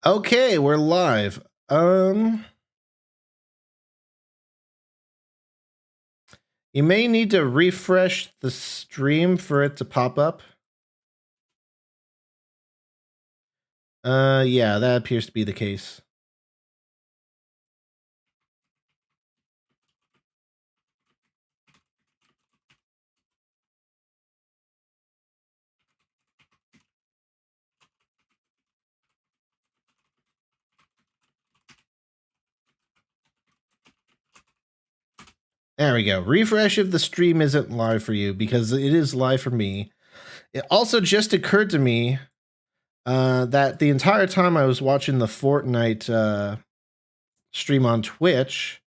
Okay, we're live. You may need to refresh the stream for it to pop up. Yeah, that appears to be the case. There we go. Refresh if the stream isn't live for you, because it is live for me. It also just occurred to me that the entire time I was watching the Fortnite stream on Twitch,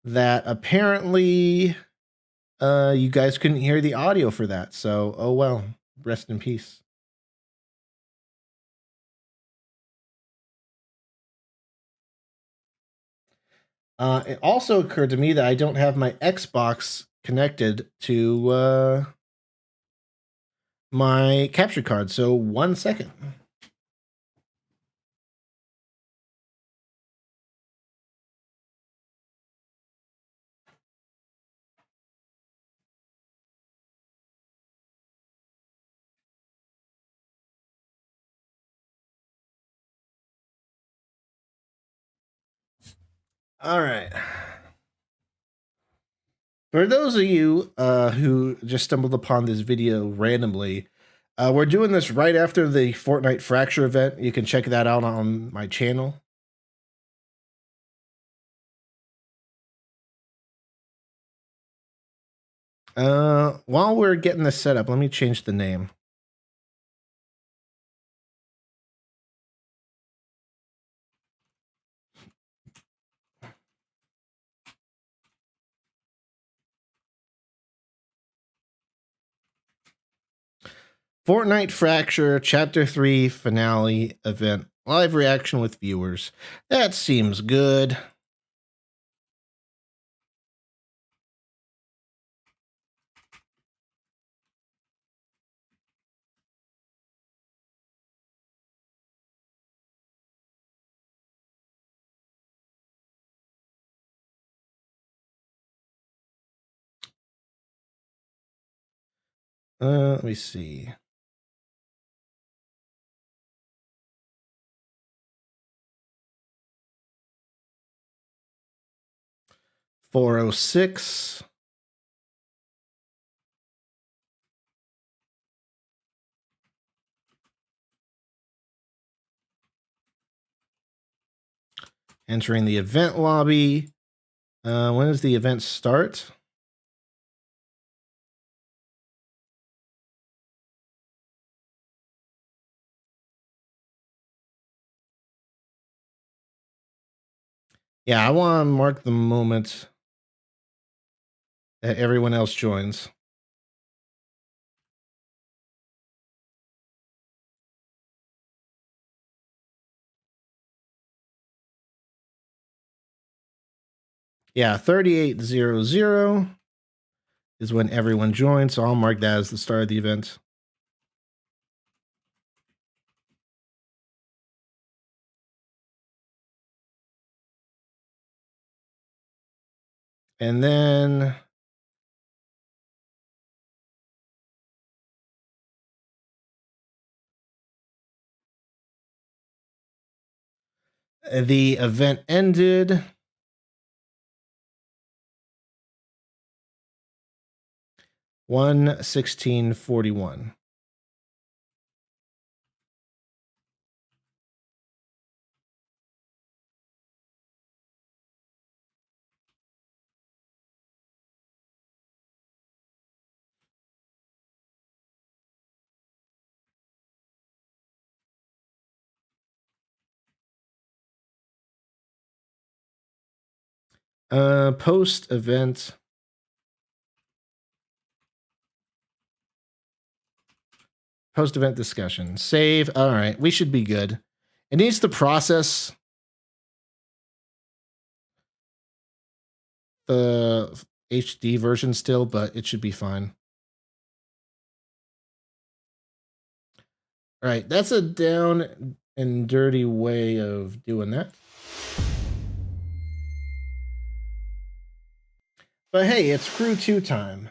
that apparently you guys couldn't hear the audio for that. So, oh well, rest in peace. It also occurred to me that I don't have my Xbox connected to my capture card. So 1 second. All right. For those of you who just stumbled upon this video randomly, we're doing this right after the Fortnite Fracture event. You can check that out on my channel. While we're getting this set up, let me change the name. Fortnite Fracture Chapter 3 Finale Event. Live reaction with viewers. That seems good. Let me see. $406. Entering the event lobby. When does the event start? Yeah, I want to mark the moment that everyone else joins. Yeah, 3800 is when everyone joins, so I'll mark that as the start of the event. And then the event ended 1:16:41. Post event. Post event discussion. Save. All right, we should be good. It needs to process the HD version still, but it should be fine. All right, that's a down and dirty way of doing that. But hey, it's Crew 2 time.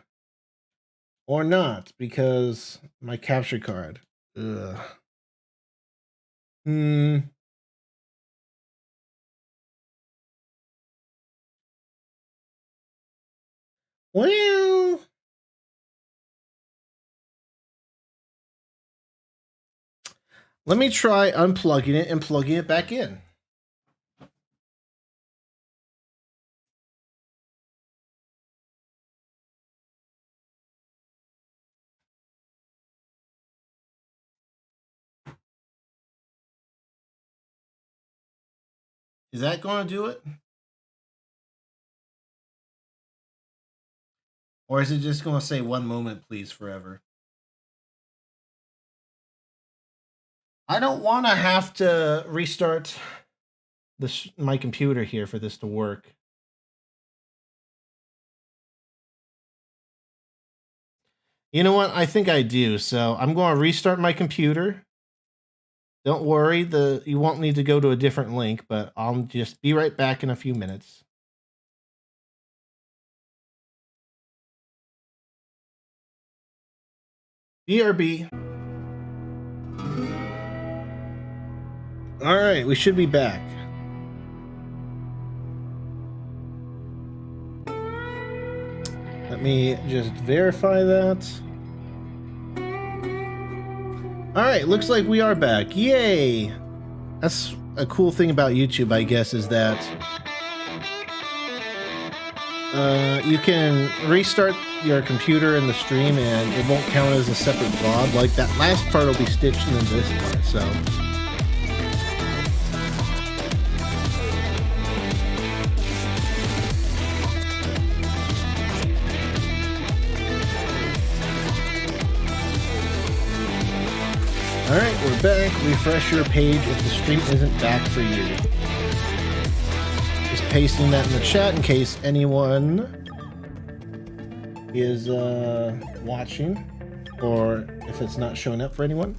Or not, because my capture card. Ugh. Well, let me try unplugging it and plugging it back in. Is that going to do it? Or is it just going to say one moment, please, forever? I don't want to have to restart my computer here for this to work. You know what? I think I do. So I'm going to restart my computer. Don't worry, you won't need to go to a different link, but I'll just be right back in a few minutes. BRB. All right, we should be back. Let me just verify that. All right, looks like we are back. Yay! That's a cool thing about YouTube, I guess, is that you can restart your computer in the stream and it won't count as a separate VOD. Like that last part will be stitched into this part, so. Alright, we're back. Refresh your page if the stream isn't back for you. Just pasting that in the chat in case anyone is watching, or if it's not showing up for anyone.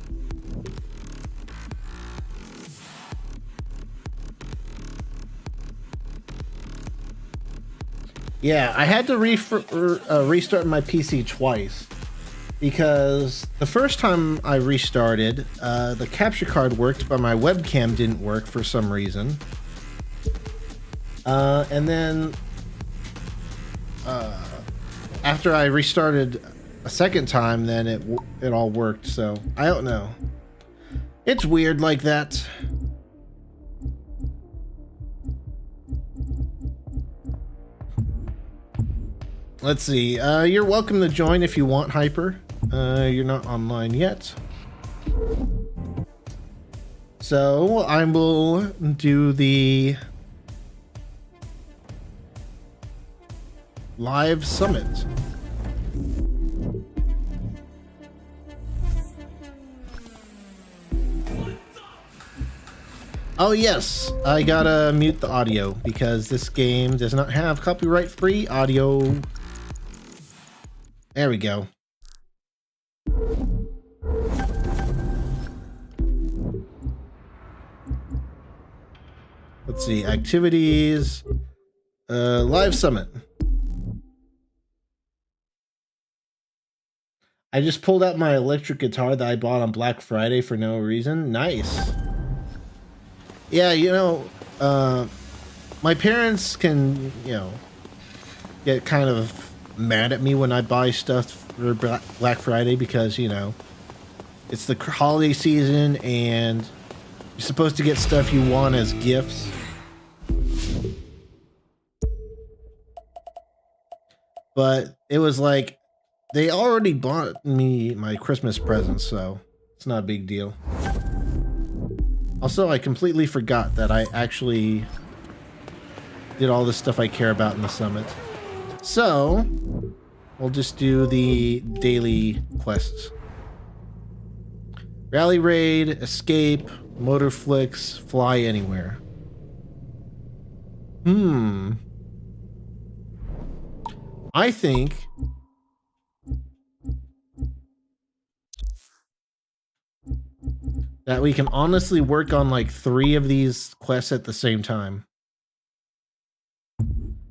Yeah, I had to restart my PC twice. Because the first time I restarted, the capture card worked, but my webcam didn't work for some reason. And then after I restarted a second time, then it all worked. So I don't know. It's weird like that. Let's see. You're welcome to join if you want, Hyper. You're not online yet. So I will do the live summit. Oh yes, I gotta mute the audio because this game does not have copyright-free audio. There we go. Let's see, activities, live summit. I just pulled out my electric guitar that I bought on Black Friday for no reason. Nice. Yeah, you know, my parents can, you know, get kind of mad at me when I buy stuff for Black Friday because, you know, it's the holiday season and you're supposed to get stuff you want as gifts. But it was like, they already bought me my Christmas presents, so it's not a big deal. Also, I completely forgot that I actually did all the stuff I care about in the summit. So, we'll just do the daily quests. Rally Raid, Escape, Motor Flicks, Fly Anywhere. I think that we can honestly work on like 3 of these quests at the same time.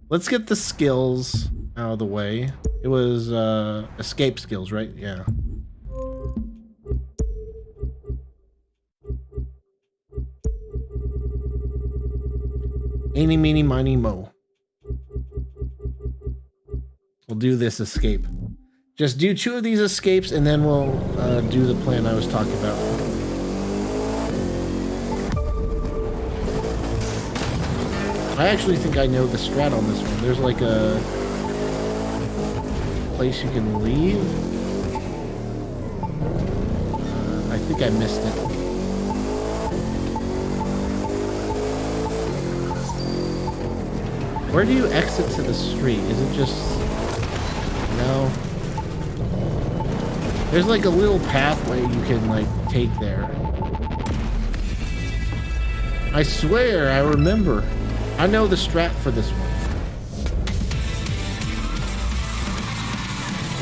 Let's get the skills out of the way. It was escape skills, right? Yeah. Eeny, meeny, miny, mo. We'll do this escape. Just do 2 of these escapes and then we'll do the plan I was talking about. I actually think I know the strat on this one. There's like a place you can leave. I think I missed it. Where do you exit to the street? Is it just... No. There's like a little pathway you can like take there. I swear, I remember. I know the strat for this one.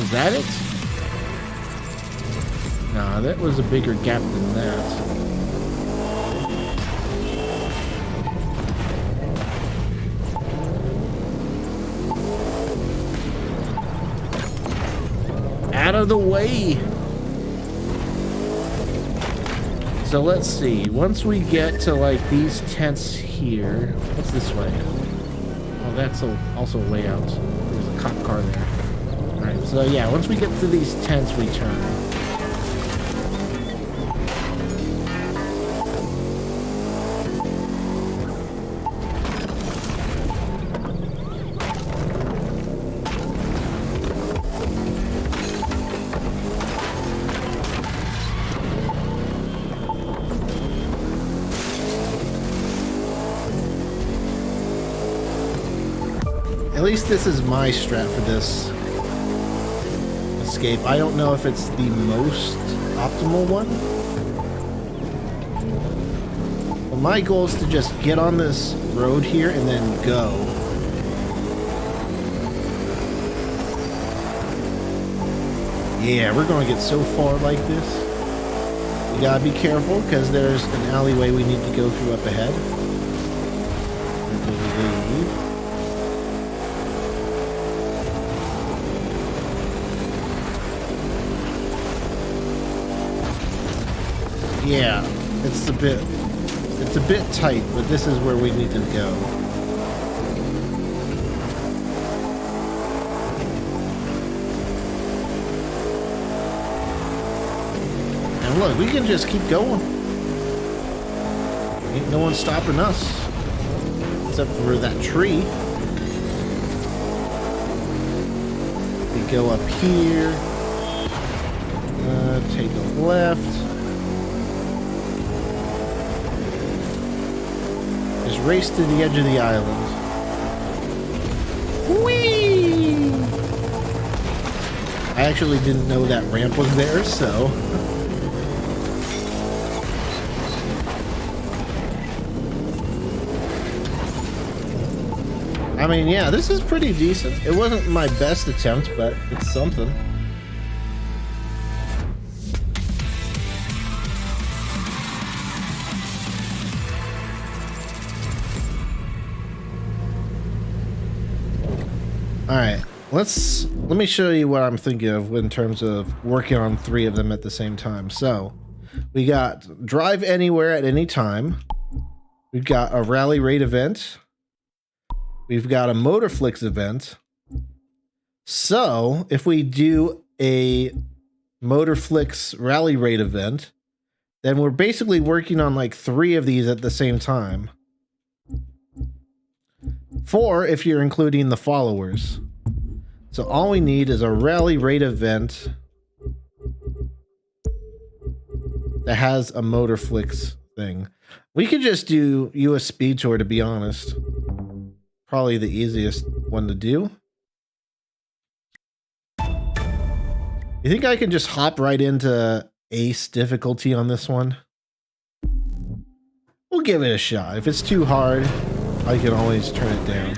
Is that it? Nah, that was a bigger gap than that. Out of the way! So let's see. Once we get to like these tents here, what's this way? Oh, that's also a way out. There's a cop car there. All right. So yeah, once we get to these tents, we turn. At least this is my strat for this escape. I don't know if it's the most optimal one. But my goal is to just get on this road here and then go. Yeah, we're going to get so far like this. You gotta be careful because there's an alleyway we need to go through up ahead. Yeah, it's a bit tight, but this is where we need to go. And look, we can just keep going. Ain't no one stopping us. Except for that tree. We go up here. Take a left. Race to the edge of the island. Whee! I actually didn't know that ramp was there, so... I mean, yeah, this is pretty decent. It wasn't my best attempt, but it's something. Alright, let me show you what I'm thinking of in terms of working on 3 of them at the same time. So, we got drive anywhere at any time. We've got a rally raid event. We've got a Motorflix event. So, if we do a Motorflix rally raid event, then we're basically working on like 3 of these at the same time. 4 if you're including the followers. So all we need is a rally raid event that has a Motorflix thing. We could just do US Speed Tour, to be honest. Probably the easiest one to do. You think I can just hop right into Ace difficulty on this one? We'll give it a shot. If it's too hard, I can always turn it down.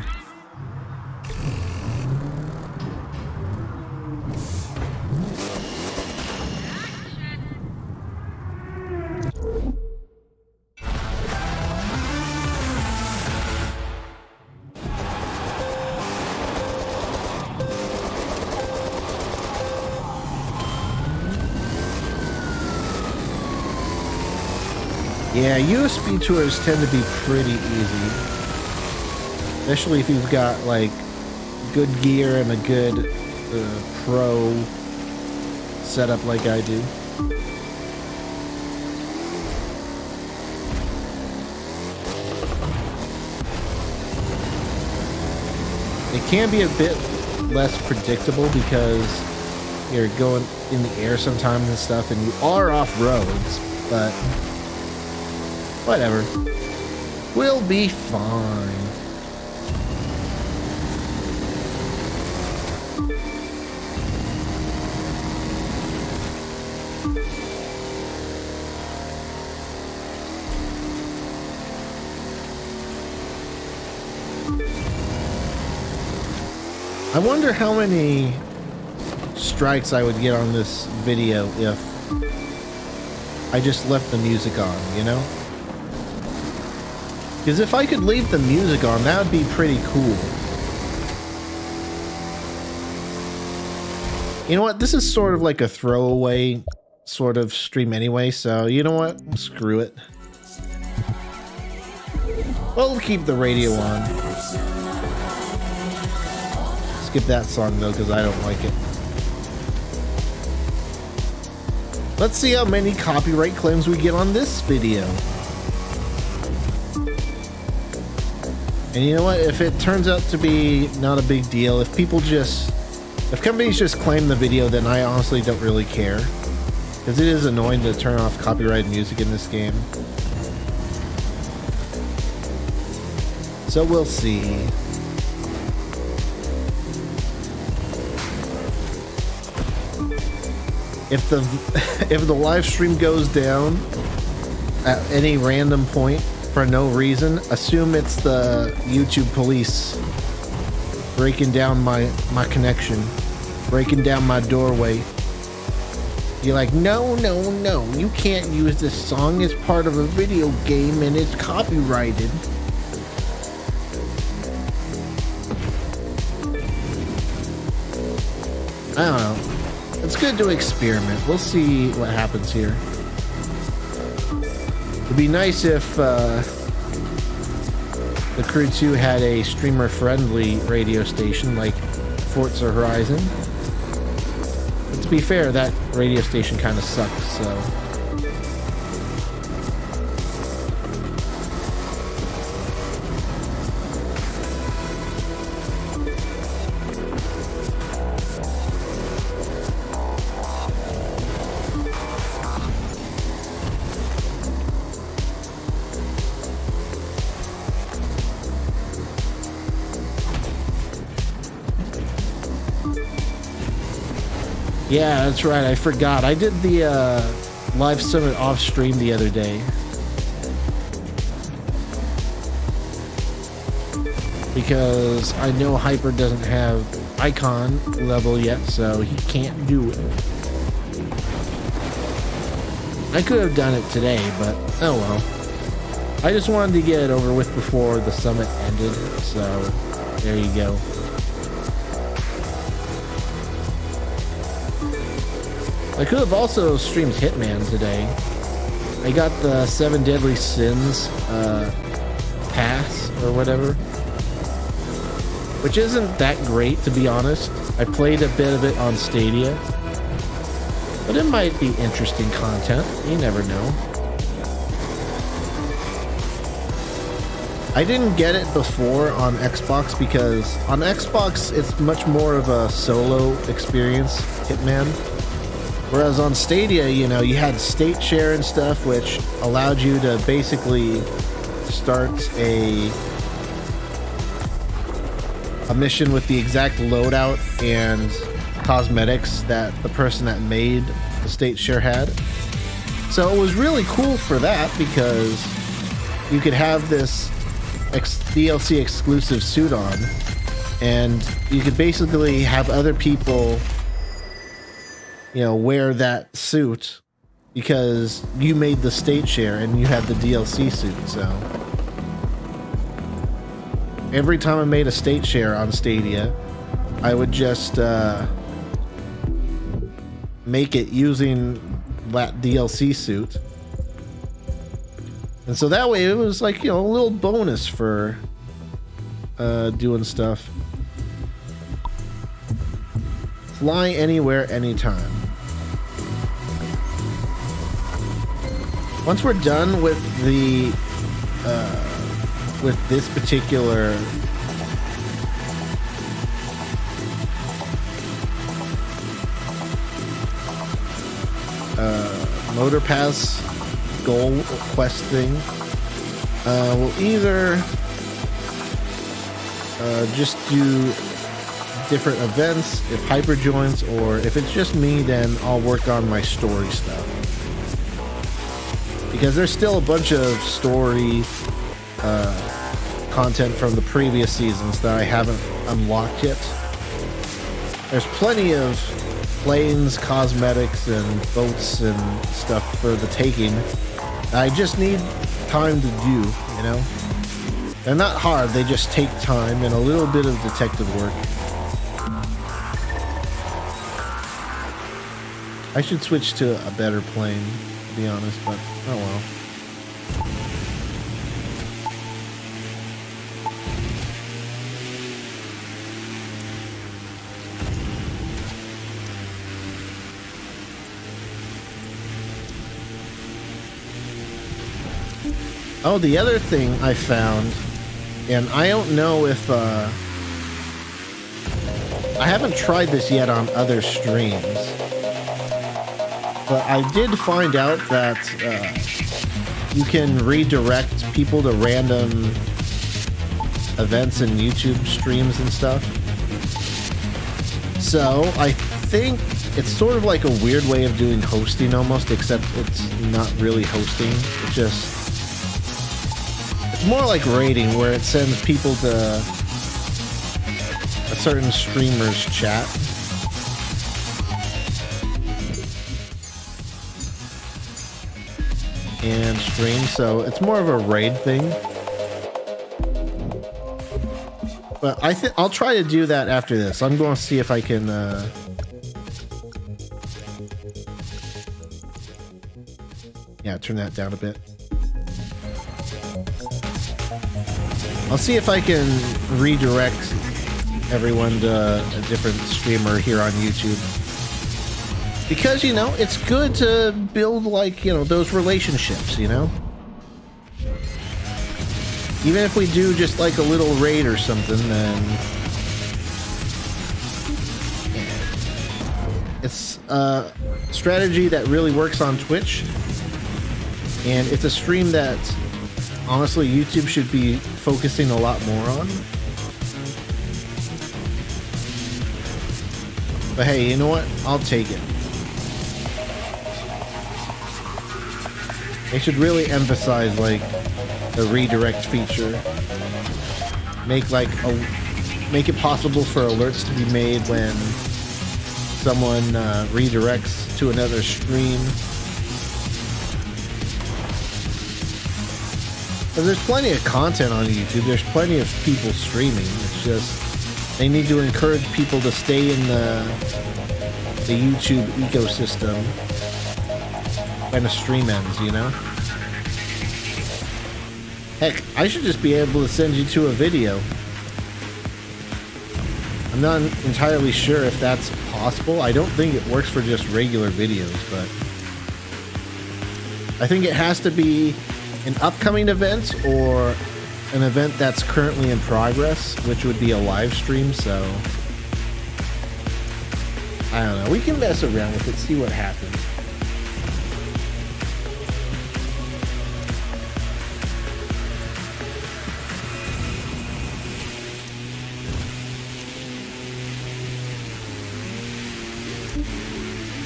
Yeah, USB tours tend to be pretty easy. Especially if you've got like good gear and a good pro setup like I do. It can be a bit less predictable because you're going in the air sometimes and stuff, and you are off roads, but whatever. We'll be fine. I wonder how many strikes I would get on this video if I just left the music on, you know? Because if I could leave the music on, that would be pretty cool. You know what? This is sort of like a throwaway sort of stream anyway, so you know what? Screw it. We'll keep the radio on. Skip that song though, because I don't like it. Let's see how many copyright claims we get on this video. And you know what? If it turns out to be not a big deal, if companies just claim the video, then I honestly don't really care. Because it is annoying to turn off copyrighted music in this game. So we'll see. If the live stream goes down at any random point for no reason, assume it's the YouTube police breaking down my connection, breaking down my doorway. You're like, no, you can't use this song as part of a video game and it's copyrighted. I don't know. It's good to experiment. We'll see what happens here. It'd be nice if the Crew 2 had a streamer-friendly radio station like Forza Horizon. But to be fair, that radio station kind of sucks, so... Yeah, that's right. I forgot. I did the live summit off stream the other day. Because I know Hyper doesn't have icon level yet, so he can't do it. I could have done it today, but oh well. I just wanted to get it over with before the summit ended, so there you go. I could have also streamed Hitman today. I got the 7 Deadly Sins pass or whatever, which isn't that great, to be honest. I played a bit of it on Stadia, but it might be interesting content. You never know. I didn't get it before on Xbox because on Xbox it's much more of a solo experience, Hitman. Whereas on Stadia, you know, you had state share and stuff, which allowed you to basically start a mission with the exact loadout and cosmetics that the person that made the state share had. So it was really cool for that because you could have this DLC exclusive suit on, and you could basically have other people, you know, wear that suit because you made the state share and you had the DLC suit. So every time I made a state share on Stadia, I would just make it using that DLC suit, And so that way it was like, a little bonus for doing stuff. Fly anywhere, anytime. Once we're done with the with this particular motor pass goal quest thing, we'll either just do different events if Hyper joins, or if it's just me, then I'll work on my story stuff, because there's still a bunch of story content from the previous seasons that I haven't unlocked yet. There's plenty of planes, cosmetics, and boats and stuff for the taking. I just need time to do, They're not hard, they just take time and a little bit of detective work. I should switch to a better plane, to be honest, but oh well. Oh, the other thing I found, and I don't know if, I haven't tried this yet on other streams, but I did find out that you can redirect people to random events in YouTube streams and stuff. So I think it's sort of like a weird way of doing hosting almost, except it's not really hosting. It's just... it's more like raiding, where it sends people to a certain streamer's chat. And stream, so it's more of a raid thing. But I think I'll try to do that after this. I'm going to see if I can yeah, turn that down a bit. I'll see if I can redirect everyone to a different streamer here on YouTube. Because, it's good to build, like, those relationships, Even if we do just, like, a little raid or something, then... it's a strategy that really works on Twitch. And it's a stream that, honestly, YouTube should be focusing a lot more on. But hey, you know what? I'll take it. They should really emphasize, like, the redirect feature. Make it possible for alerts to be made when someone redirects to another stream. Because there's plenty of content on YouTube. There's plenty of people streaming. It's just they need to encourage people to stay in the YouTube ecosystem when a stream ends, Heck, I should just be able to send you to a video. I'm not entirely sure if that's possible. I don't think it works for just regular videos, but I think it has to be an upcoming event or an event that's currently in progress, which would be a live stream, so I don't know. We can mess around with it, see what happens.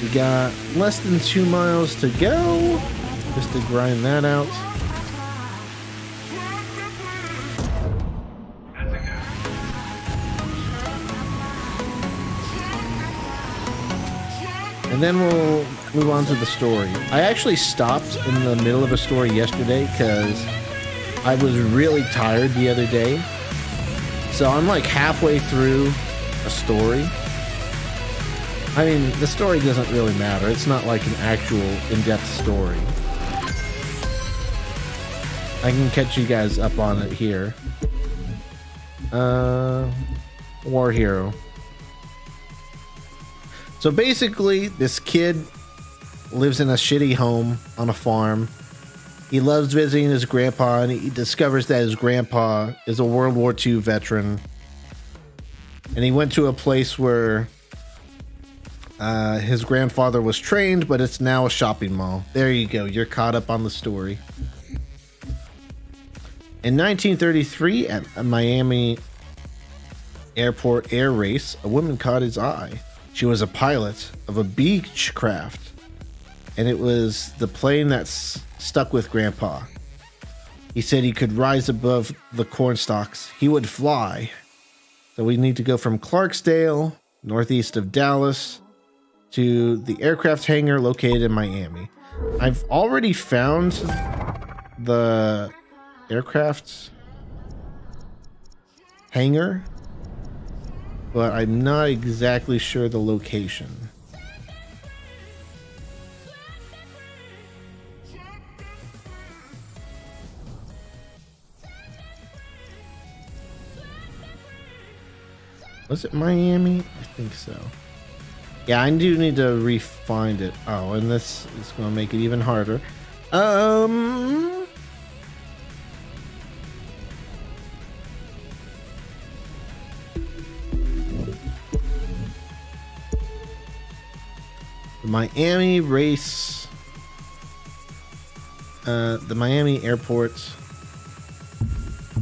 We got less than 2 miles to go, just to grind that out. And then we'll move on to the story. I actually stopped in the middle of a story yesterday because I was really tired the other day. So I'm like halfway through a story. I mean, the story doesn't really matter. It's not like an actual in-depth story. I can catch you guys up on it here. War Hero. So basically, this kid lives in a shitty home on a farm. He loves visiting his grandpa, and he discovers that his grandpa is a World War II veteran. And he went to a place where his grandfather was trained, but it's now a shopping mall. There you go. You're caught up on the story. In 1933, at a Miami airport air race, a woman caught his eye. She was a pilot of a Beechcraft, and it was the plane that's stuck with Grandpa. He said he could rise above the corn stalks. He would fly. So we need to go from Clarksdale, northeast of Dallas, to the aircraft hangar located in Miami. I've already found the aircraft hangar, but I'm not exactly sure the location. Was it Miami? I think so. Yeah, I do need to re-find it. Oh, and this is going to make it even harder. The Miami race, the Miami airport.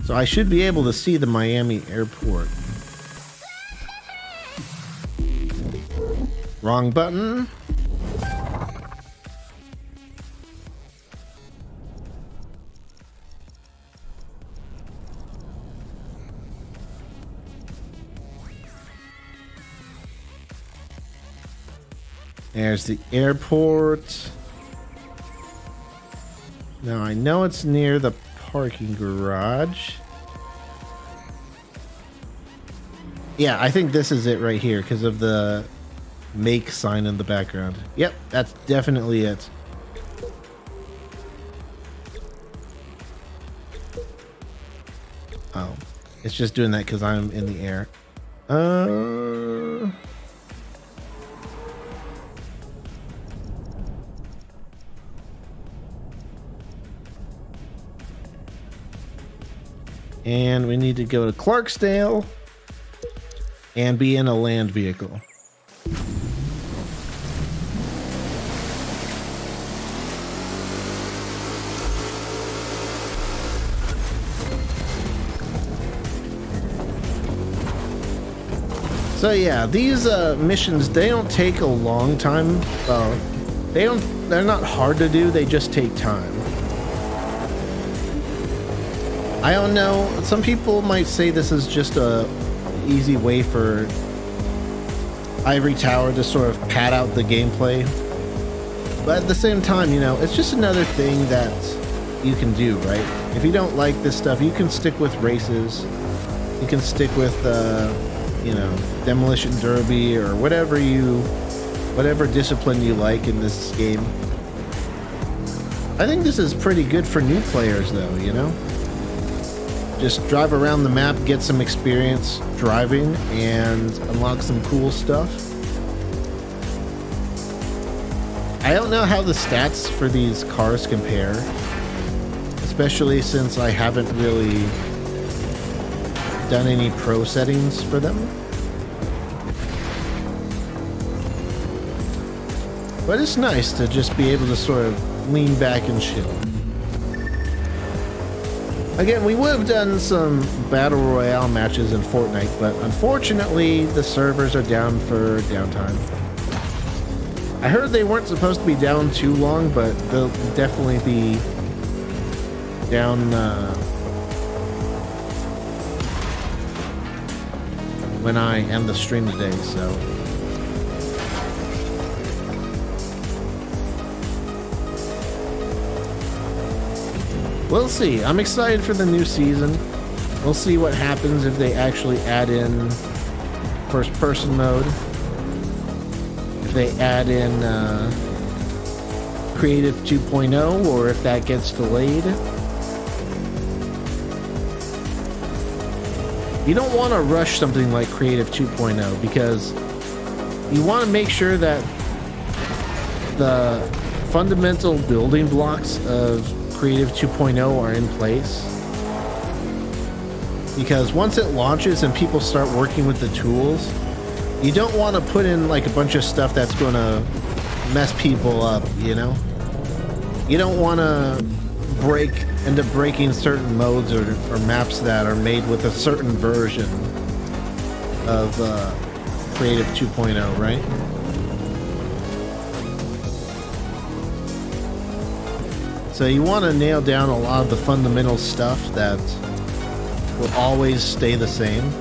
So I should be able to see the Miami airport. Wrong button. There's the airport. Now I know it's near the parking garage. Yeah, I think this is it right here because of the make sign in the background. Yep, that's definitely it. Oh, it's just doing that because I'm in the air. And we need to go to Clarksdale and be in a land vehicle. So yeah, these missions, they don't take a long time. They're not hard to do, they just take time. I don't know, some people might say this is just a easy way for Ivory Tower to sort of pad out the gameplay. But at the same time, you know, it's just another thing that you can do, right? If you don't like this stuff, you can stick with races. You can stick with, you know, Demolition Derby or whatever discipline you like in this game. I think this is pretty good for new players though, you know? Just drive around the map, get some experience driving, and unlock some cool stuff. I don't know how the stats for these cars compare, especially since I haven't really done any pro settings for them. But it's nice to just be able to sort of lean back and chill. Again, we would have done some Battle Royale matches in Fortnite, but unfortunately the servers are down for downtime. I heard they weren't supposed to be down too long, but they'll definitely be down when I end the stream today, so. We'll see. I'm excited for the new season. We'll see what happens if they actually add in first-person mode. If they add in Creative 2.0, or if that gets delayed. You don't want to rush something like Creative 2.0 because you want to make sure that the fundamental building blocks of Creative 2.0 are in place. Because once it launches and people start working with the tools, you don't want to put in like a bunch of stuff that's going to mess people up, you know? You don't want to end up breaking certain modes or maps that are made with a certain version of Creative 2.0, right? So you want to nail down a lot of the fundamental stuff that will always stay the same,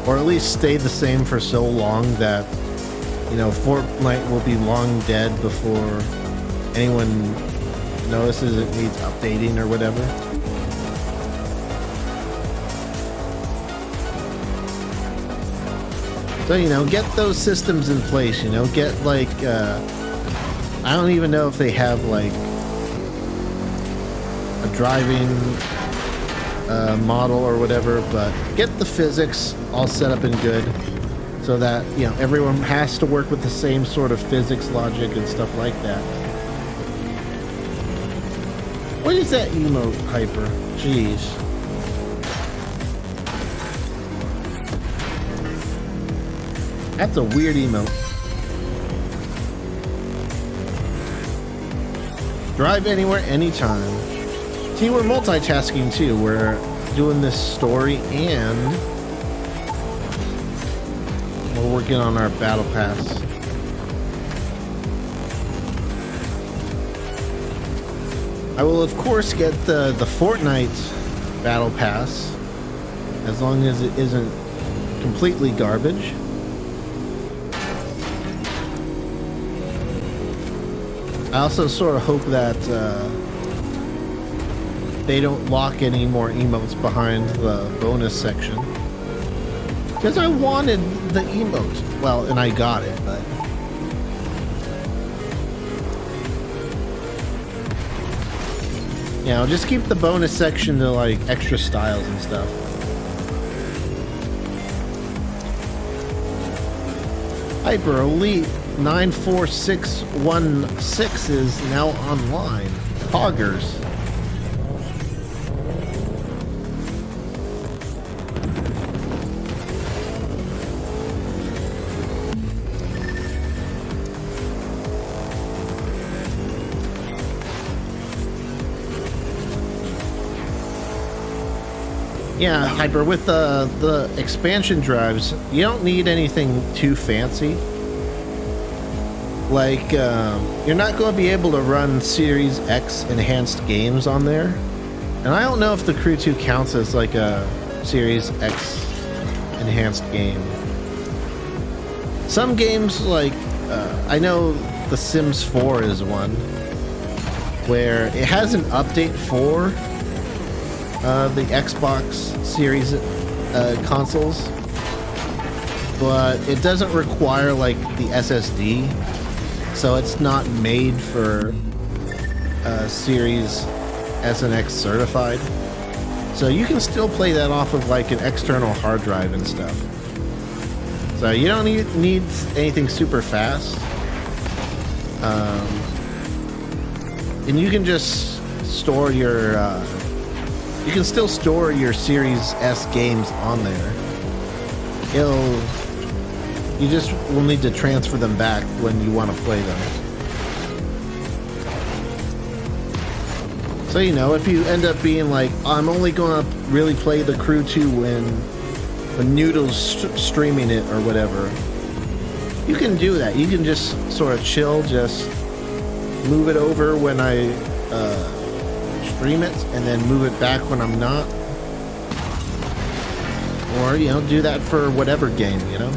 or at least stay the same for so long that, you know, Fortnite will be long dead before anyone notices it needs updating or whatever. So, you know, get those systems in place, you know, get like, I don't even know if they have like a driving model or whatever, but get the physics all set up and good so that, you know, everyone has to work with the same sort of physics logic and stuff like that. What is that emote, Hyper? Jeez. That's a weird emote. Drive anywhere, anytime. See, we're multitasking too. We're doing this story and we're working on our battle pass. I will, of course, get the Fortnite battle pass as long as it isn't completely garbage. I also sort of hope that they don't lock any more emotes behind the bonus section. Because I wanted the emote. Well, and I got it, but... you know, just keep the bonus section to, like, extra styles and stuff. Hyperelite 94616 is now online. Poggers. Yeah, Hyper, with the expansion drives, you don't need anything too fancy. Like, you're not going to be able to run Series X enhanced games on there. And I don't know if the Crew 2 counts as like a Series X enhanced game. Some games, like, I know The Sims 4 is one, where it has an update for the Xbox Series consoles, but it doesn't require like the SSD, so it's not made for Series S and X certified. So you can still play that off of like an external hard drive and stuff. So you don't need anything super fast, and you can just store your you can still store your Series S games on there. You just will need to transfer them back when you want to play them. So, you know, if you end up being like, I'm only going to really play the Crew 2 when Noodle's streaming it or whatever, you can do that. You can just sort of chill, just move it over when I stream it, and then move it back when I'm not. Or, you know, do that for whatever game, you know?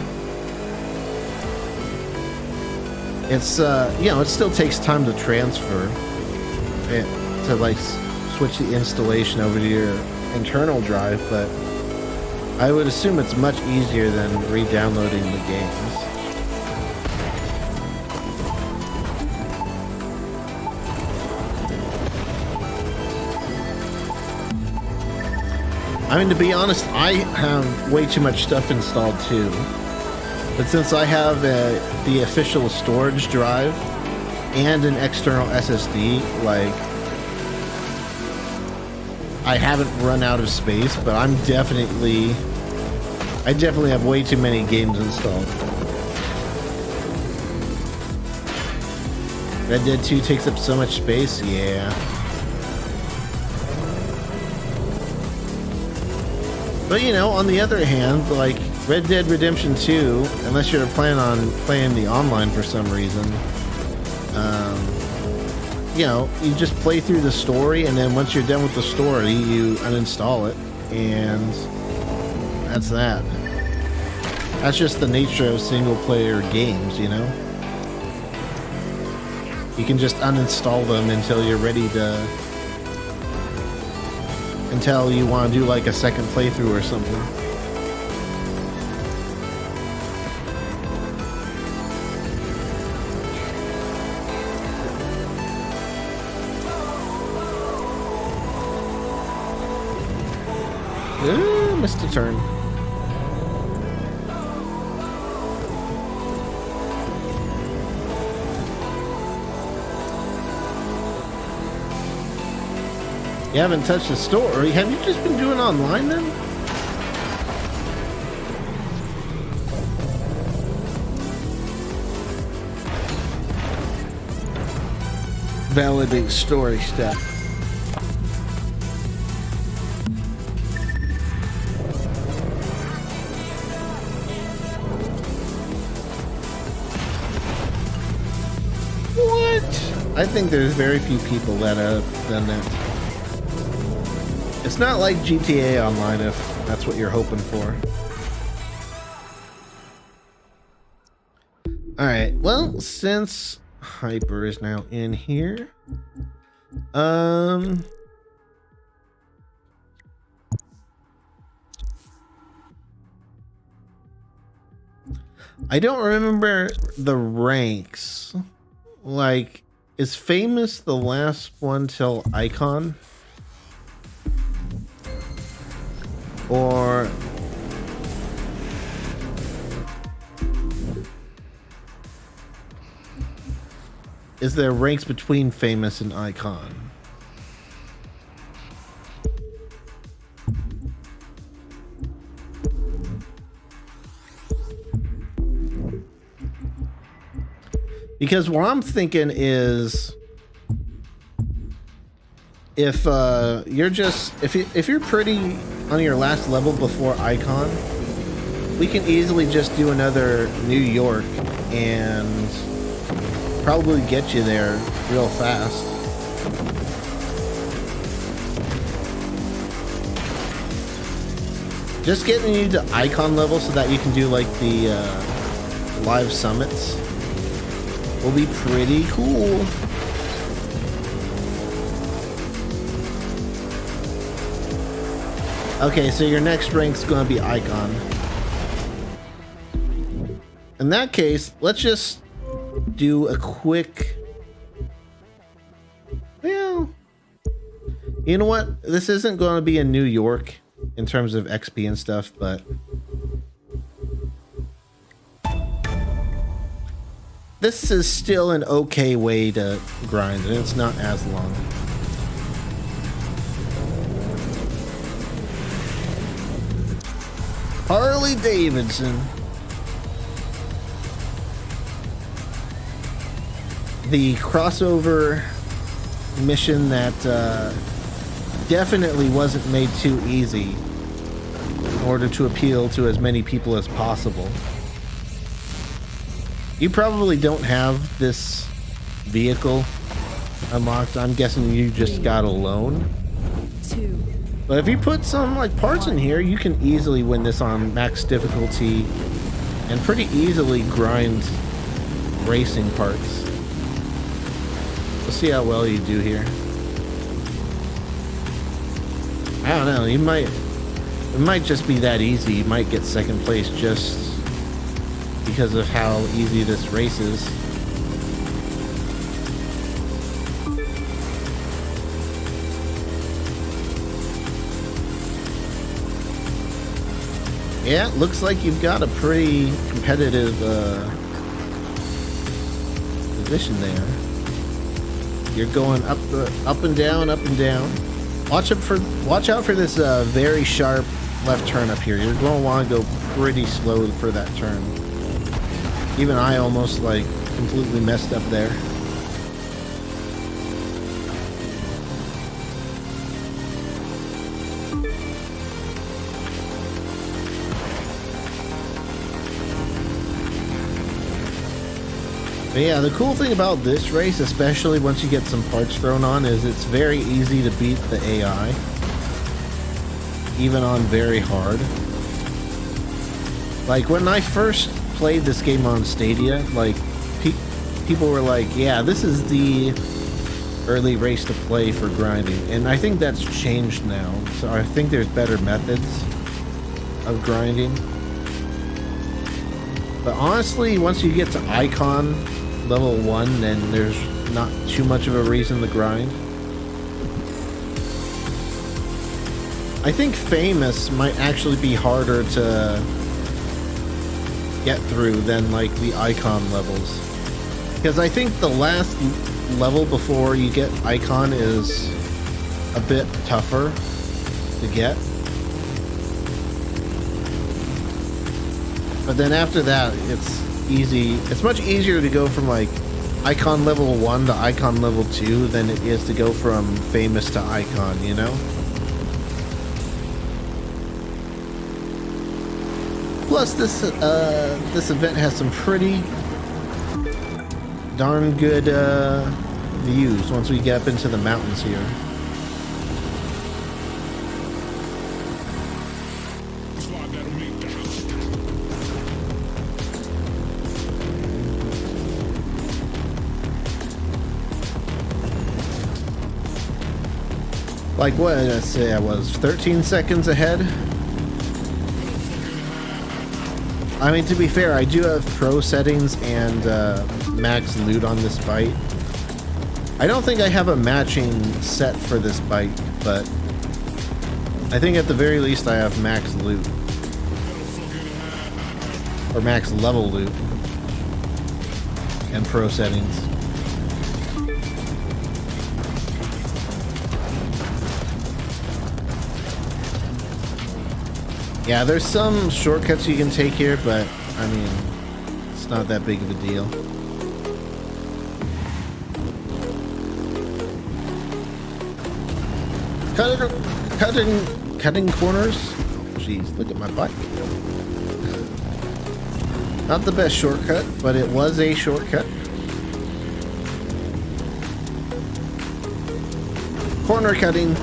It's, you know, it still takes time to transfer it, to, like, switch the installation over to your internal drive, but I would assume it's much easier than re-downloading the games. I mean, to be honest, I have way too much stuff installed too. But since I have the official storage drive and an external SSD, like, I haven't run out of space, but I definitely have way too many games installed. Red Dead 2 takes up so much space, yeah. But you know, on the other hand, like Red Dead Redemption 2, unless you're planning on playing the online for some reason, you know, you just play through the story, and then once you're done with the story, you uninstall it, and that's that. That's just the nature of single-player games, you know? You can just uninstall them until you're ready to... until you want to do like a second playthrough or something. Ooh, missed a turn. You haven't touched the store. Have you just been doing online then? Validate story step. What? I think there's very few people that have done that. It's not like GTA Online, if that's what you're hoping for. Alright, well, since Hyper is now in here, I don't remember the ranks. Like, is Famous the last one till Icon? Or is there ranks between Famous and Icon? Because what I'm thinking is, if you're pretty on your last level before Icon, we can easily just do another New York and probably get you there real fast. Just getting you to Icon level so that you can do like the live summits will be pretty cool. Okay, so your next rank's gonna be Icon. In that case, let's just do a quick... Well, you know what? This isn't gonna be in New York in terms of XP and stuff, but... this is still an okay way to grind, and it's not as long. Harley Davidson. The crossover mission that definitely wasn't made too easy in order to appeal to as many people as possible. You probably don't have this vehicle unlocked. I'm guessing you just got a loan. 2. But if you put some like parts in here, you can easily win this on max difficulty and pretty easily grind racing parts. Let's see how well you do here. I don't know, it might just be that easy. You might get second place just because of how easy this race is. Yeah, it looks like you've got a pretty competitive position there. You're going up and down, up and down. Watch out for this very sharp left turn up here. You're going to want to go pretty slow for that turn. Even I almost like completely messed up there. But yeah, the cool thing about this race, especially once you get some parts thrown on, is it's very easy to beat the AI. Even on very hard. Like when I first played this game on Stadia, like people were like, yeah, this is the early race to play for grinding. And I think that's changed now. So I think there's better methods of grinding. But honestly, once you get to Icon level 1, then there's not too much of a reason to grind. I think Famous might actually be harder to get through than like the Icon levels. Because I think the last level before you get Icon is a bit tougher to get. But then after that, it's easy. It's much easier to go from like Icon level 1 to Icon level 2 than it is to go from Famous to Icon, you know? Plus, this event has some pretty darn good views once we get up into the mountains here. Like what did I say? I was 13 seconds ahead. I mean, to be fair, I do have pro settings and max loot on this bike. I don't think I have a matching set for this bike, but I think at the very least I have max loot. Or max level loot. And pro settings. Yeah, there's some shortcuts you can take here, but I mean, it's not that big of a deal. Cutting corners. Jeez, look at my bike. Not the best shortcut, but it was a shortcut. Corner cutting.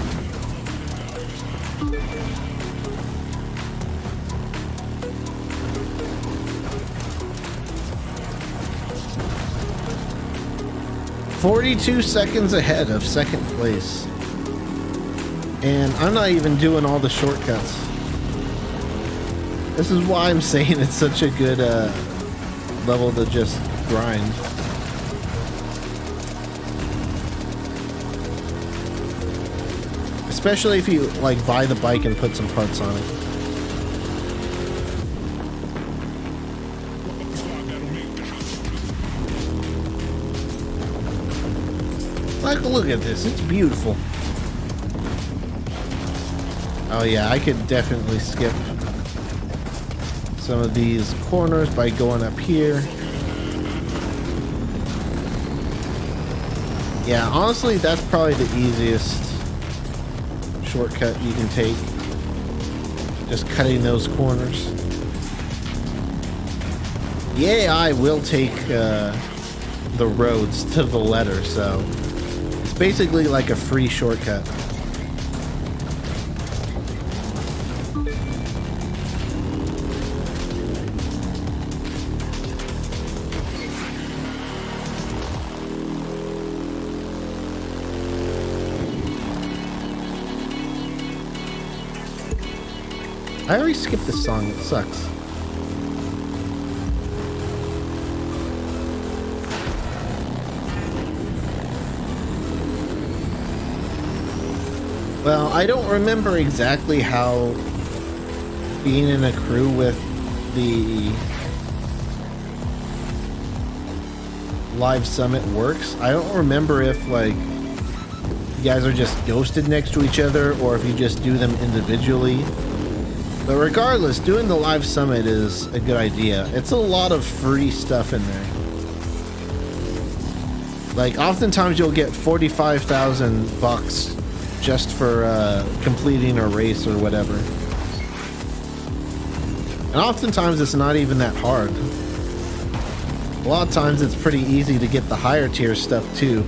"42 seconds ahead of second place." And I'm not even doing all the shortcuts. This is why I'm saying it's such a good level to just grind. Especially if you like buy the bike and put some parts on it. Like, look at this, it's beautiful. Oh yeah, I could definitely skip some of these corners by going up here. Yeah, honestly, that's probably the easiest shortcut you can take. Just cutting those corners. The AI will take the roads to the letter, so it's basically like a free shortcut. I already skipped this song, it sucks. Well, I don't remember exactly how being in a crew with the live summit works. I don't remember if like you guys are just ghosted next to each other or if you just do them individually. But regardless, doing the live summit is a good idea. It's a lot of free stuff in there. Like oftentimes you'll get 45,000 bucks just for completing a race or whatever. And oftentimes it's not even that hard. A lot of times it's pretty easy to get the higher tier stuff too.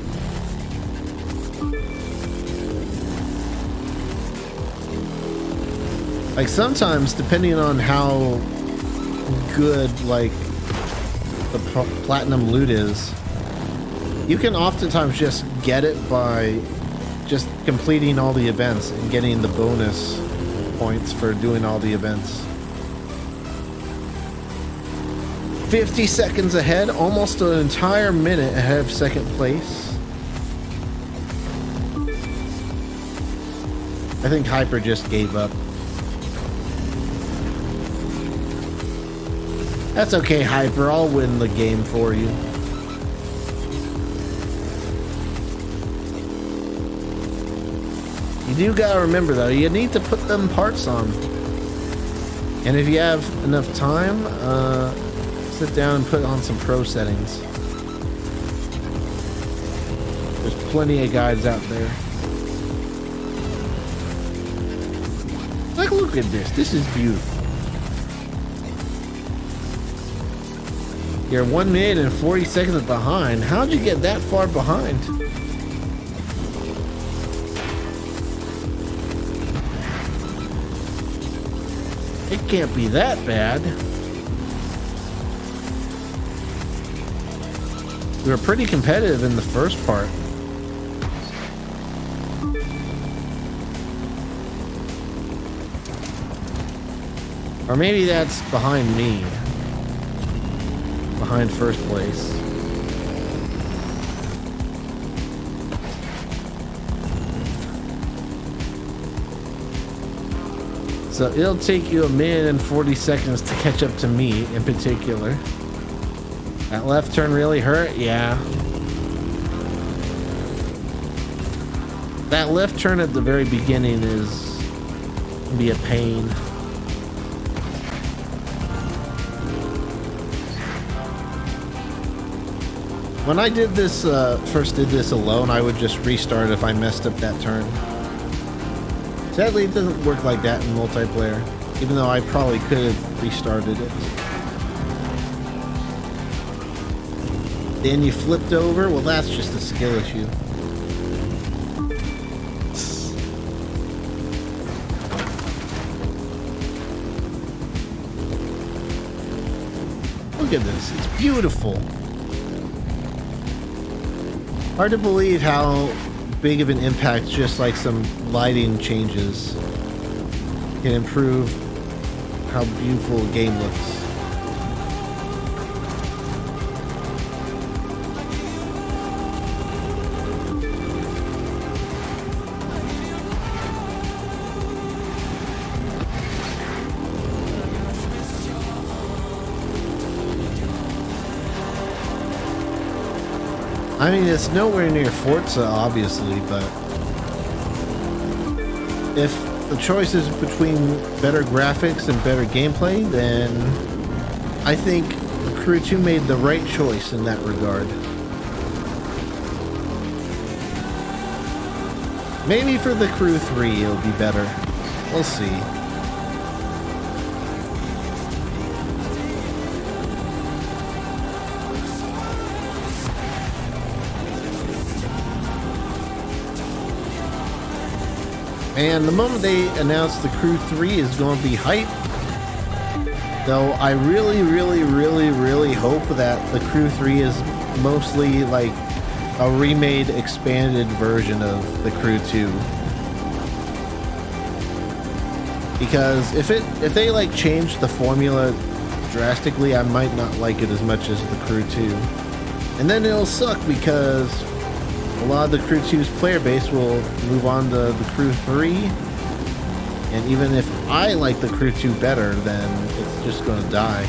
Like sometimes, depending on how good like the platinum loot is, you can oftentimes just get it by just completing all the events and getting the bonus points for doing all the events. 50 seconds ahead, almost an entire minute ahead of second place. I think Hyper just gave up. That's okay, Hyper. I'll win the game for you. You do gotta remember though, you need to put them parts on. And if you have enough time, sit down and put on some pro settings. There's plenty of guides out there. Like, look at this. This is beautiful. You're 1 minute and 40 seconds behind. How'd you get that far behind? It can't be that bad. We were pretty competitive in the first part. Or maybe that's behind me. Behind first place. So it'll take you 1 minute and 40 seconds to catch up to me in particular. That left turn really hurt? Yeah. That left turn at the very beginning can be a pain. When I did this, first did this alone, I would just restart if I messed up that turn. Sadly, it doesn't work like that in multiplayer, even though I probably could have restarted it. Then you flipped over? Well, that's just a skill issue. Look at this, it's beautiful. Hard to believe how big of an impact just like some lighting changes can improve how beautiful a game looks. I mean, it's nowhere near Forza, obviously, but if the choice is between better graphics and better gameplay, then I think the Crew 2 made the right choice in that regard. Maybe for the Crew 3 it'll be better. We'll see. And the moment they announced the Crew 3 is going to be hype, though I really hope that the Crew 3 is mostly like a remade, expanded version of the Crew 2. Because if they like change the formula drastically, I might not like it as much as the Crew 2. And then it'll suck because a lot of the Crew 2's player base will move on to the Crew 3. And even if I like the Crew 2 better, then it's just going to die.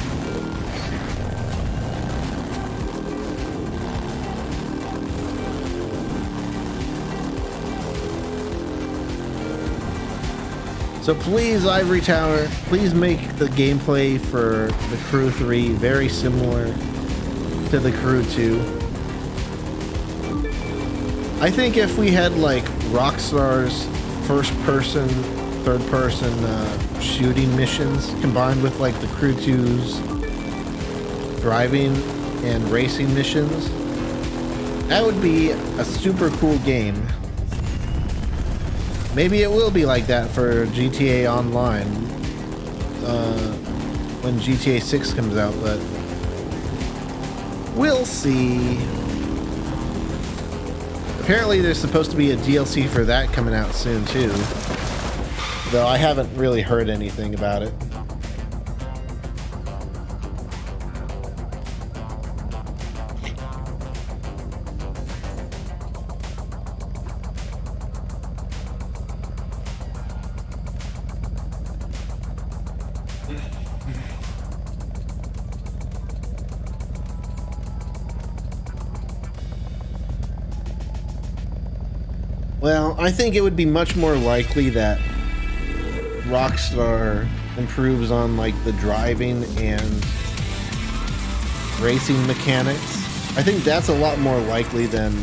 So please, Ivory Tower, please make the gameplay for the Crew 3 very similar to the Crew 2. I think if we had like Rockstar's first-person, third-person shooting missions combined with like the Crew 2's driving and racing missions, that would be a super cool game. Maybe it will be like that for GTA Online when GTA 6 comes out, but we'll see. Apparently there's supposed to be a DLC for that coming out soon too, though I haven't really heard anything about it. Well, I think it would be much more likely that Rockstar improves on like the driving and racing mechanics. I think that's a lot more likely than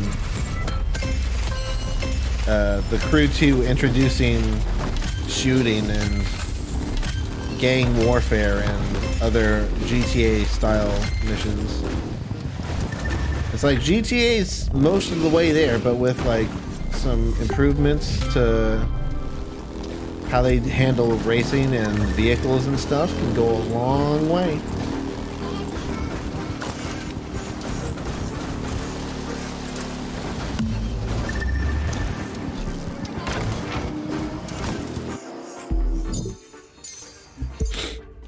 the Crew 2 introducing shooting and gang warfare and other GTA style missions. It's like GTA's most of the way there, but with like some improvements to how they handle racing and vehicles and stuff can go a long way.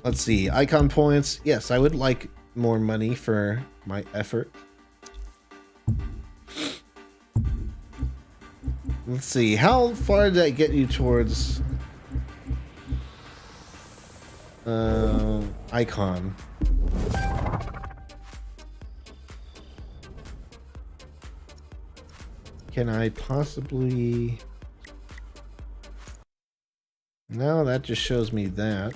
Let's see, icon points. Yes, I would like more money for my effort. Let's see, how far did that get you towards icon? Can I possibly... No, that just shows me that.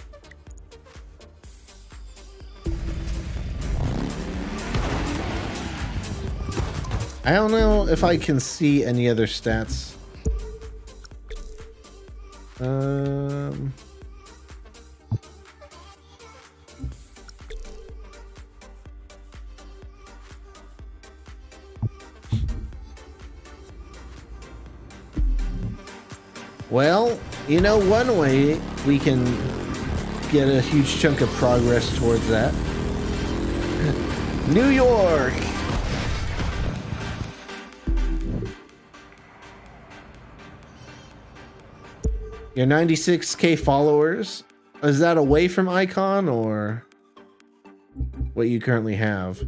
I don't know if I can see any other stats. Well, you know, one way we can get a huge chunk of progress towards that. New York! Your 96k followers, is that away from icon or what you currently have?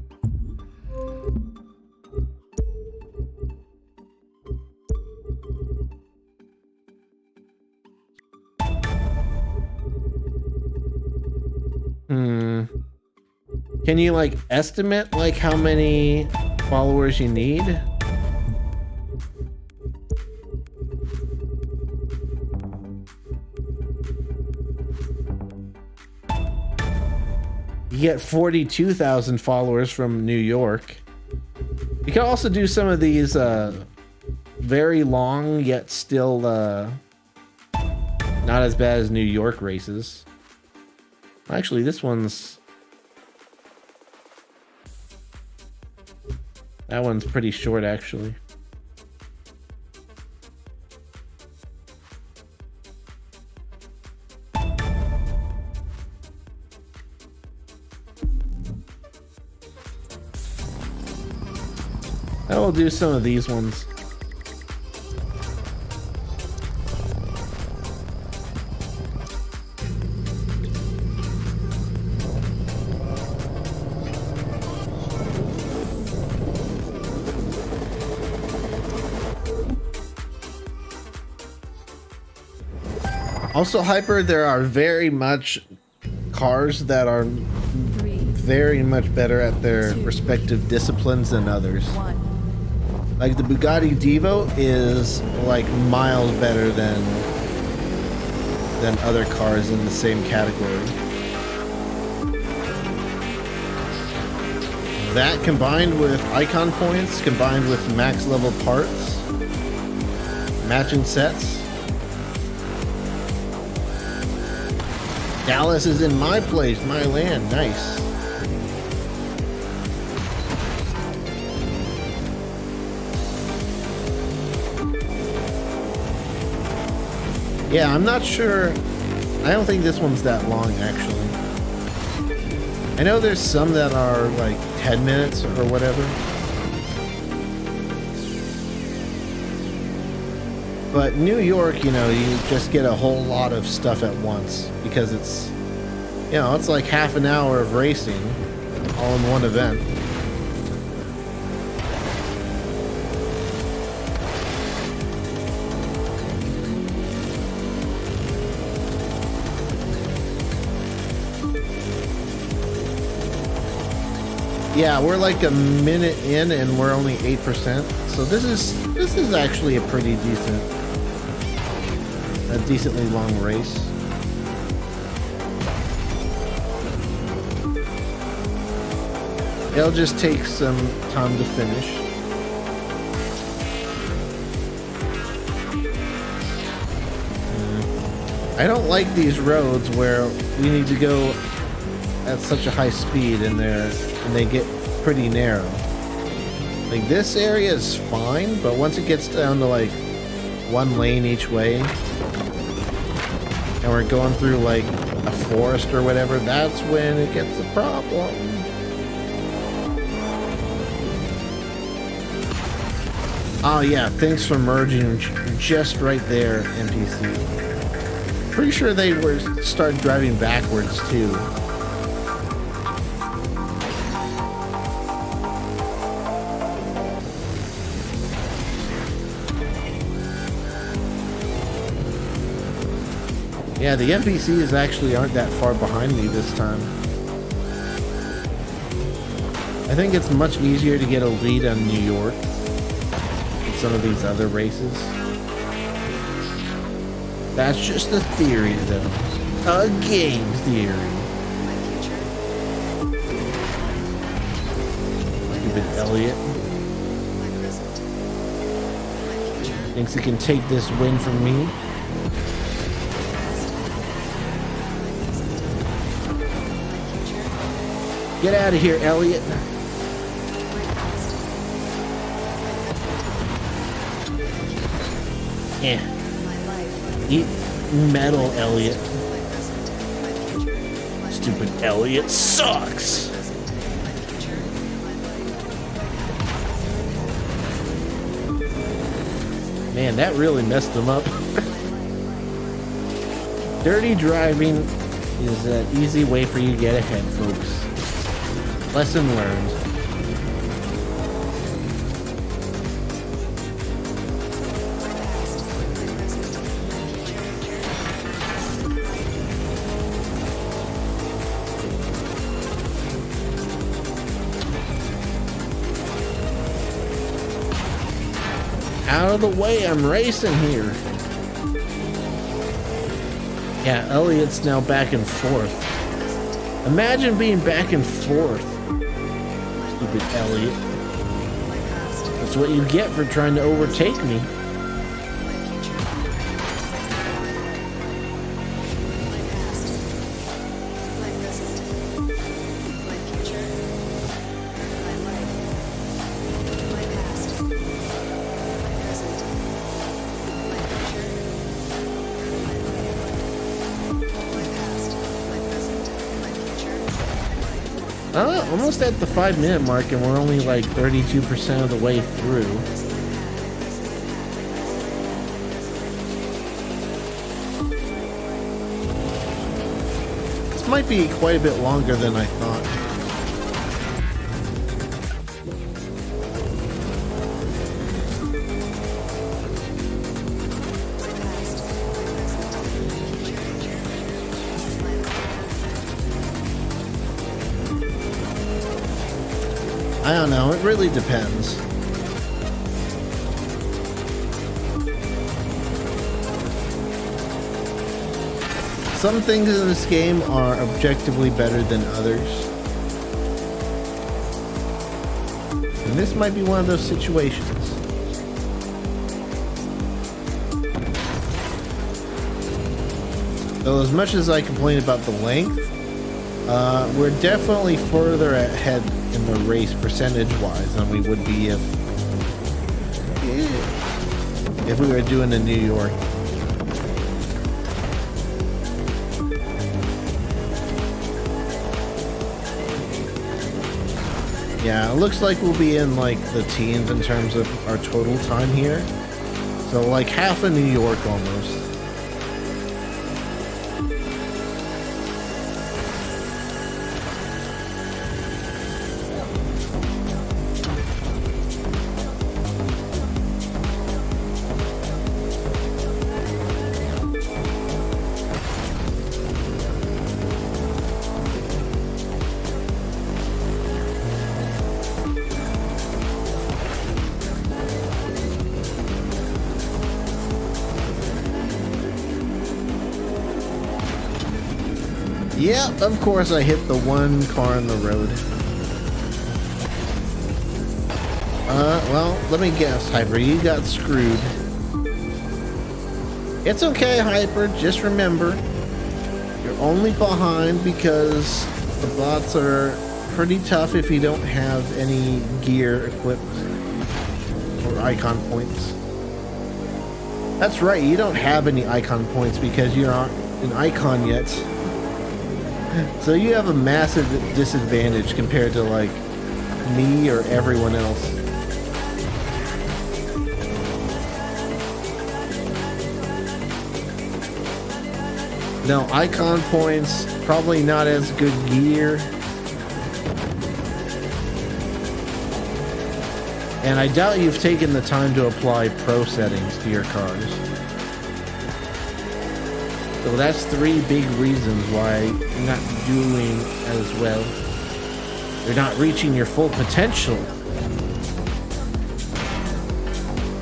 Can you like estimate like how many followers you need? You get 42,000 followers from New York. You can also do some of these very long yet still not as bad as New York races. Actually, this one's... That one's pretty short, actually. I will do some of these ones. Also, Hyper, there are very much cars that are very much better at their respective disciplines than others. Like the Bugatti Divo is like miles better than other cars in the same category. That combined with icon points, combined with max level parts, matching sets. Dallas is in my place, my land. Nice. Yeah, I'm not sure. I don't think this one's that long, actually. I know there's some that are like 10 minutes or whatever. But New York, you know, you just get a whole lot of stuff at once because it's, you know, it's like half an hour of racing all in one event. Yeah, we're like a minute in and we're only 8%. So this is actually a pretty decently long race. It'll just take some time to finish. I don't like these roads where we need to go at such a high speed and they get pretty narrow. Like this area is fine, but once it gets down to like one lane each way and we're going through like a forest or whatever, that's when it gets a problem. Oh yeah, thanks for merging just right there, NPC. Pretty sure they started driving backwards too. Yeah, the NPCs actually aren't that far behind me this time. I think it's much easier to get a lead on New York than some of these other races. That's just a theory, though. A game theory. Stupid Elliot. Thinks he can take this win from me. Get out of here, Elliot. Yeah. Eat metal, Elliot. Stupid Elliot sucks. Man, that really messed him up. Dirty driving is an easy way for you to get ahead, folks. Lesson learned. Out of the way, I'm racing here. Yeah, Elliot's now back and forth. Imagine being back and forth. Stupid Elliot. That's what you get for trying to overtake me. Almost at the 5-minute mark and we're only like 32% of the way through. This might be quite a bit longer than I thought. don't know. It really depends. Some things in this game are objectively better than others. And this might be one of those situations. So as much as I complain about the length, we're definitely further ahead in the race percentage-wise than we would be if we were doing in New York. Yeah, it looks like we'll be in like the teens in terms of our total time here. So like half of New York almost. Yep, of course I hit the one car on the road. Well, let me guess, Hyper, you got screwed. It's okay, Hyper, just remember, you're only behind because the bots are pretty tough if you don't have any gear equipped or icon points. That's right, you don't have any icon points because you're not an icon yet. So you have a massive disadvantage compared to like me or everyone else. No, icon points, probably not as good gear. And I doubt you've taken the time to apply pro settings to your cars. So that's 3 big reasons why you're not doing as well. You're not reaching your full potential.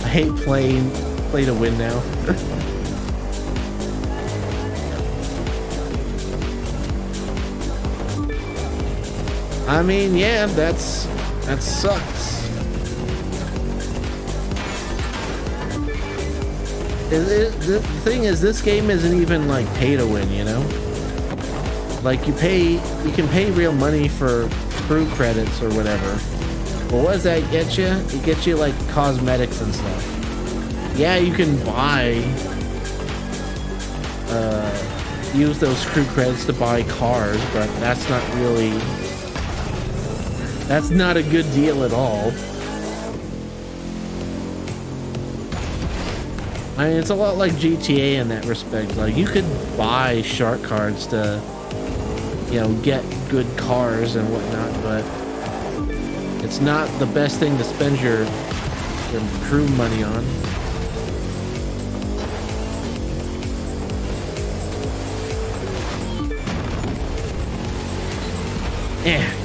I hate play to win now. I mean, yeah, that sucks. The thing is, this game isn't even like pay to win, you know? Like you can pay real money for crew credits or whatever. But what does that get you? It gets you like cosmetics and stuff. Yeah, you can use those crew credits to buy cars, but that's not a good deal at all. I mean, it's a lot like GTA in that respect. Like, you could buy shark cards to, you know, get good cars and whatnot, but it's not the best thing to spend your crew money on.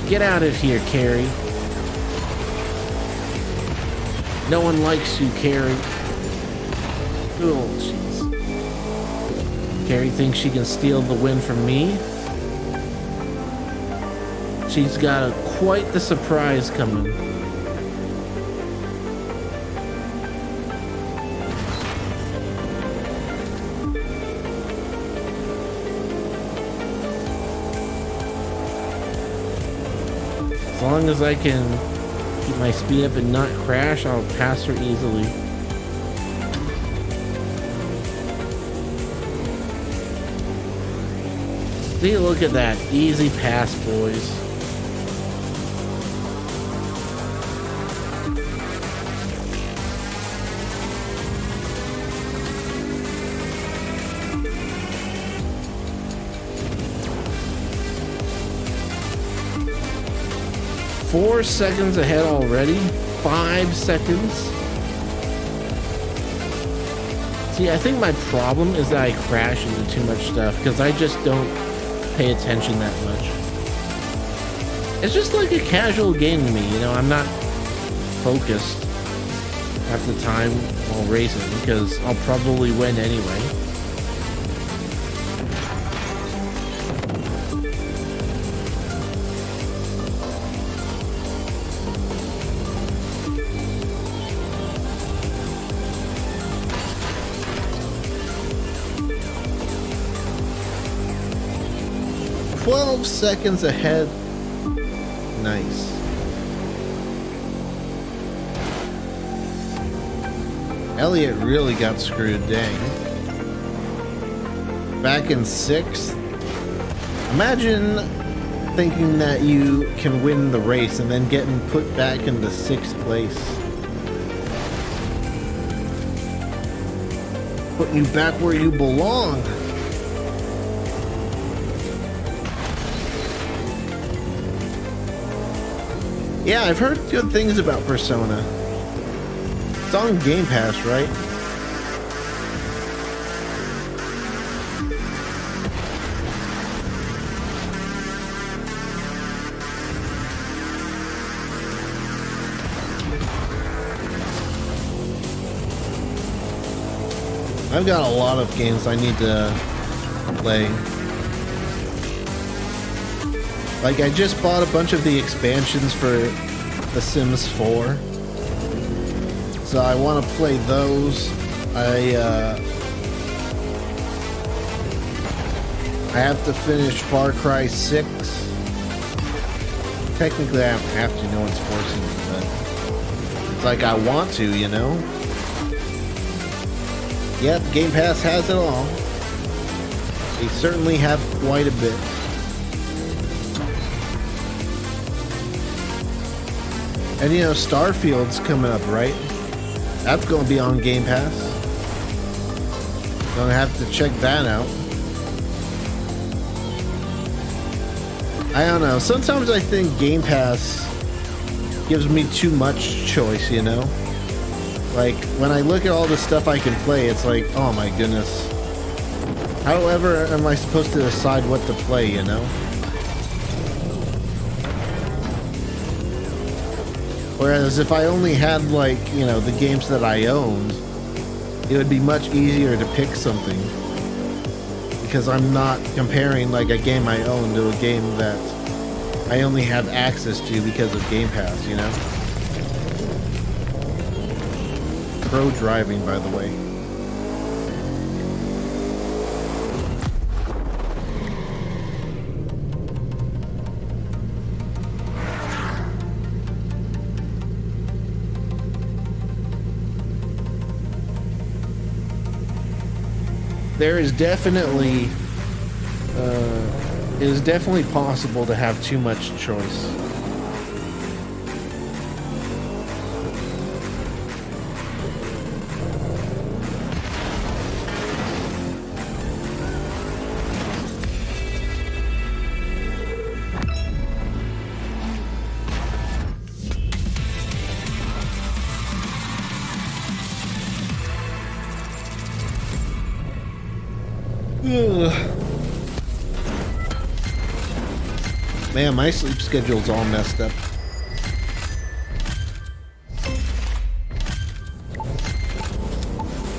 Get out of here, Carrie. No one likes you, Carrie. Oh, jeez. Carrie thinks she can steal the win from me. She's got quite the surprise coming. As long as I can keep my speed up and not crash, I'll pass her easily. See, look at that. Easy pass, boys. Four seconds ahead already. 5 seconds. See, I think my problem is that I crash into too much stuff because I just don't pay attention that much. It's just like a casual game to me, you know. I'm not focused at the time while racing because I'll probably win anyway. Seconds ahead. Nice. Elliot really got screwed, dang. Back in 6th. Imagine thinking that you can win the race and then getting put back into 6th place. Putting you back where you belong. Yeah, I've heard good things about Persona. It's on Game Pass, right? I've got a lot of games I need to play. Like, I just bought a bunch of the expansions for The Sims 4. So I want to play those. I have to finish Far Cry 6. Technically, I don't have to. No one's forcing me, but it's like I want to, you know? Yep, Game Pass has it all. They certainly have quite a bit. And you know, Starfield's coming up, right? That's going to be on Game Pass. Gonna have to check that out. I don't know. Sometimes I think Game Pass gives me too much choice, you know? Like, when I look at all the stuff I can play, it's like, oh my goodness. However am I supposed to decide what to play, you know? Whereas if I only had, like, you know, the games that I owned, it would be much easier to pick something. Because I'm not comparing, like, a game I own to a game that I only have access to because of Game Pass, you know? Pro driving, by the way. There is definitely, it is definitely possible to have too much choice. Man, my sleep schedule's all messed up.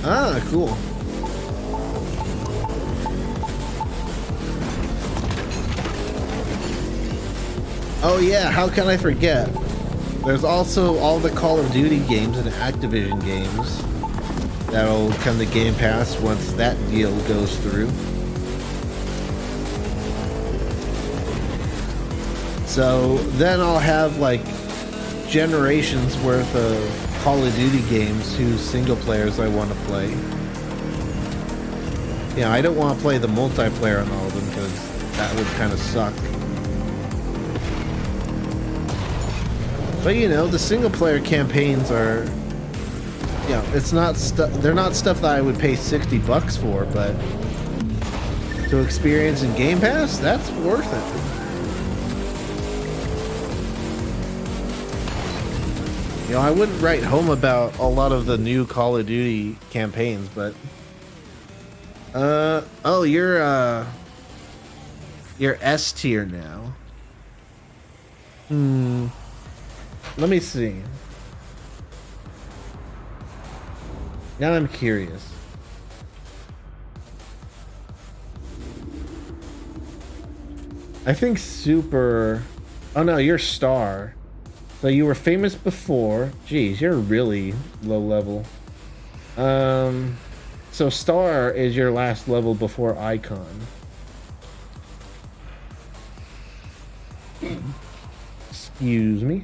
Ah, cool. Oh yeah, how can I forget? There's also all the Call of Duty games and Activision games that'll come to Game Pass once that deal goes through. So then I'll have like generations worth of Call of Duty games whose single players I want to play. Yeah, I don't want to play the multiplayer on all of them because that would kind of suck. But you know, the single player campaigns are, you know, it's not they're not stuff that I would pay $60 for, but to experience in Game Pass, that's worth it. You know, I wouldn't write home about a lot of the new Call of Duty campaigns, but oh, you're S tier now. Let me see. Now I'm curious. I think super... Oh no, you're star. So you were famous before. Jeez, you're really low level. So star is your last level before icon. Excuse me.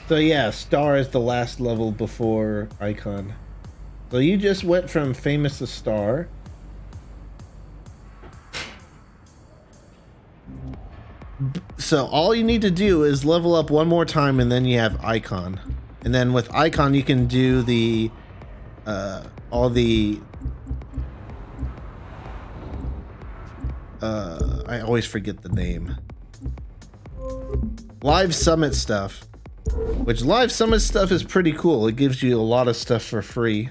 So yeah, star is the last level before icon. So you just went from famous to star. So all you need to do is level up one more time and then you have icon. And then with icon you can do the all the I always forget the name. Live summit stuff. Which live summit stuff is pretty cool. It gives you a lot of stuff for free.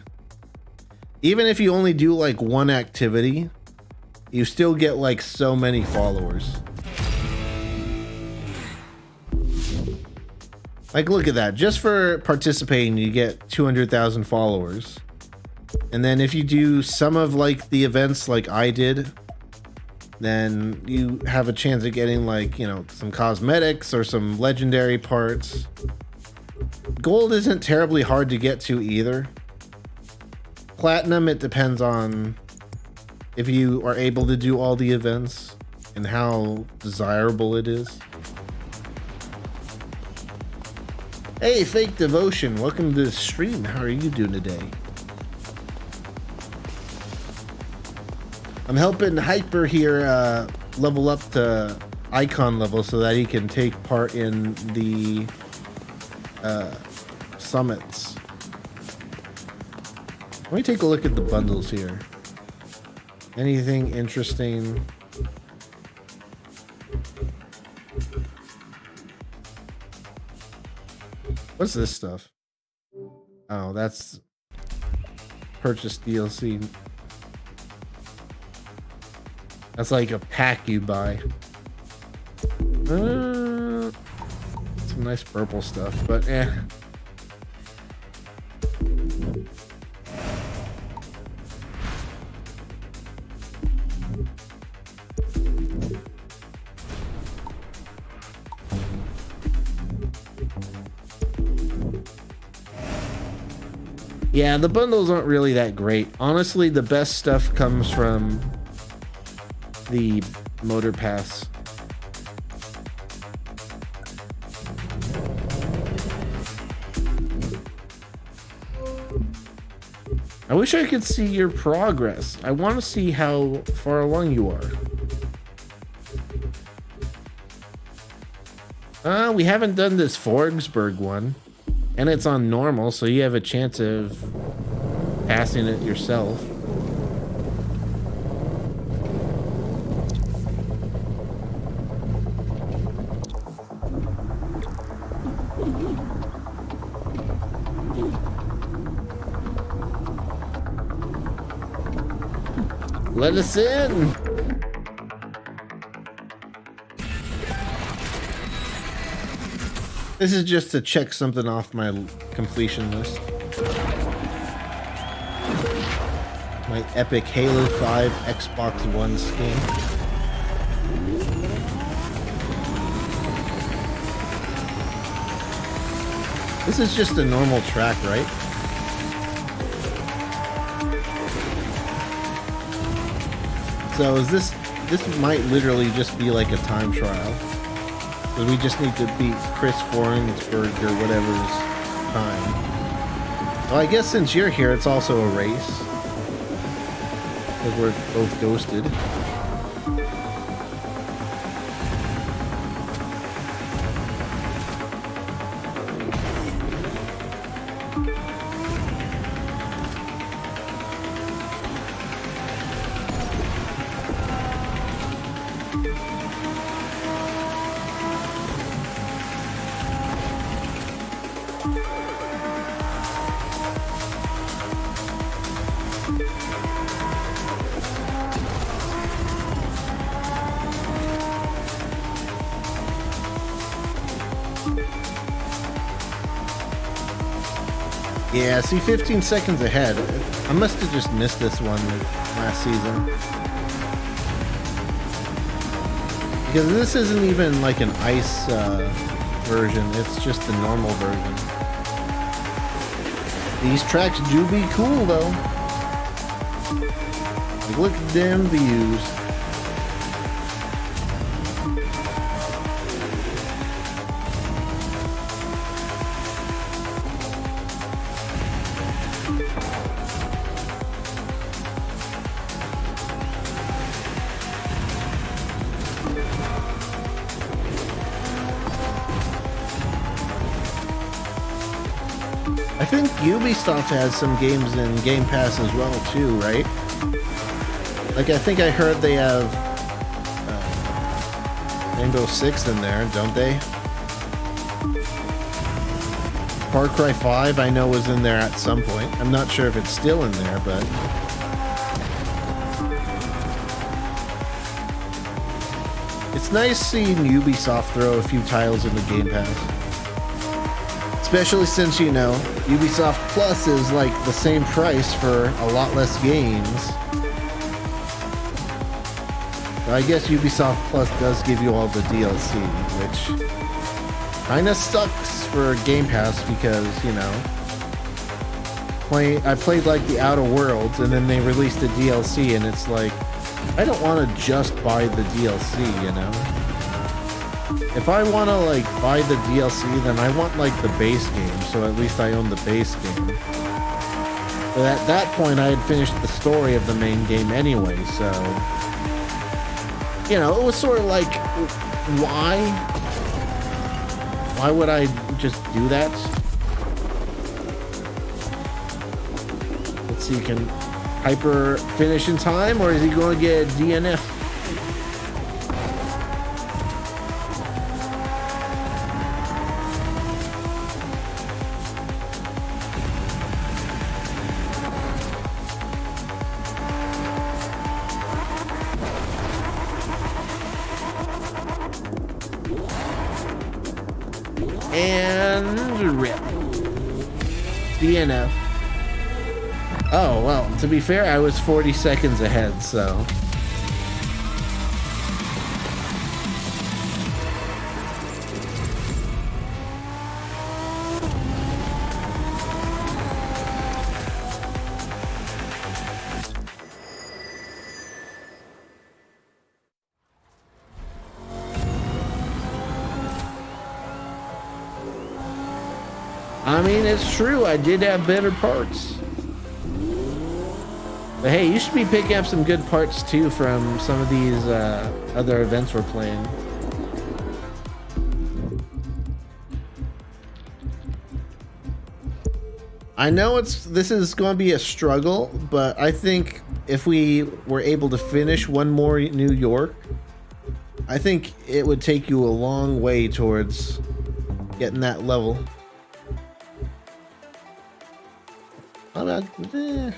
Even if you only do like one activity, you still get like so many followers. Like look at that. Just for participating you get 200,000 followers. And then if you do some of like the events like I did, then you have a chance of getting like, you know, some cosmetics or some legendary parts. Gold isn't terribly hard to get to either. Platinum, it depends on if you are able to do all the events and how desirable it is. Hey, Fake Devotion, welcome to the stream. How are you doing today? I'm helping Hyper here level up to icon level so that he can take part in the summits. Let me take a look at the bundles here. Anything interesting? What's this stuff? Oh, that's purchase DLC. That's like a pack you buy. Some nice purple stuff, but eh. Yeah, the bundles aren't really that great. Honestly, the best stuff comes from the motor pass. I wish I could see your progress. I want to see how far along you are. We haven't done this Forsberg one. And it's on normal, so you have a chance of passing it yourself. Let us in! This is just to check something off my completion list. My epic Halo 5 Xbox One skin. This is just a normal track, right? So is this might literally just be like a time trial. So we just need to beat Chris Forsberg or whatever's time. Well, I guess since you're here, it's also a race. Because we're both ghosted. Yeah, see, 15 seconds ahead. I must have just missed this one last season. Because this isn't even like an ice version, it's just the normal version. These tracks do be cool though. Like, look at them views. I think Ubisoft has some games in Game Pass as well too, right? Like, I think I heard they have Rainbow Six in there, don't they? Far Cry 5 I know was in there at some point. I'm not sure if it's still in there, but it's nice seeing Ubisoft throw a few titles in the Game Pass. Especially since, you know, Ubisoft Plus is like the same price for a lot less games. So I guess Ubisoft Plus does give you all the DLC, which kinda sucks for Game Pass because, you know, I played like the Outer Worlds and then they released the DLC and it's like, I don't want to just buy the DLC, you know? If I want to like buy the DLC, then I want like the base game, so at least I own the base game. But at that point, I had finished the story of the main game anyway, so you know, it was sort of like, why would I just do that? Let's see, can Hyper finish in time, or is he going to get a DNF? And rip. DNF. Oh, well, to be fair, I was 40 seconds ahead, so. I mean, it's true, I did have better parts. But hey, you should be picking up some good parts too from some of these other events we're playing. I know this is going to be a struggle, but I think if we were able to finish one more New York, I think it would take you a long way towards getting that level. Yeah.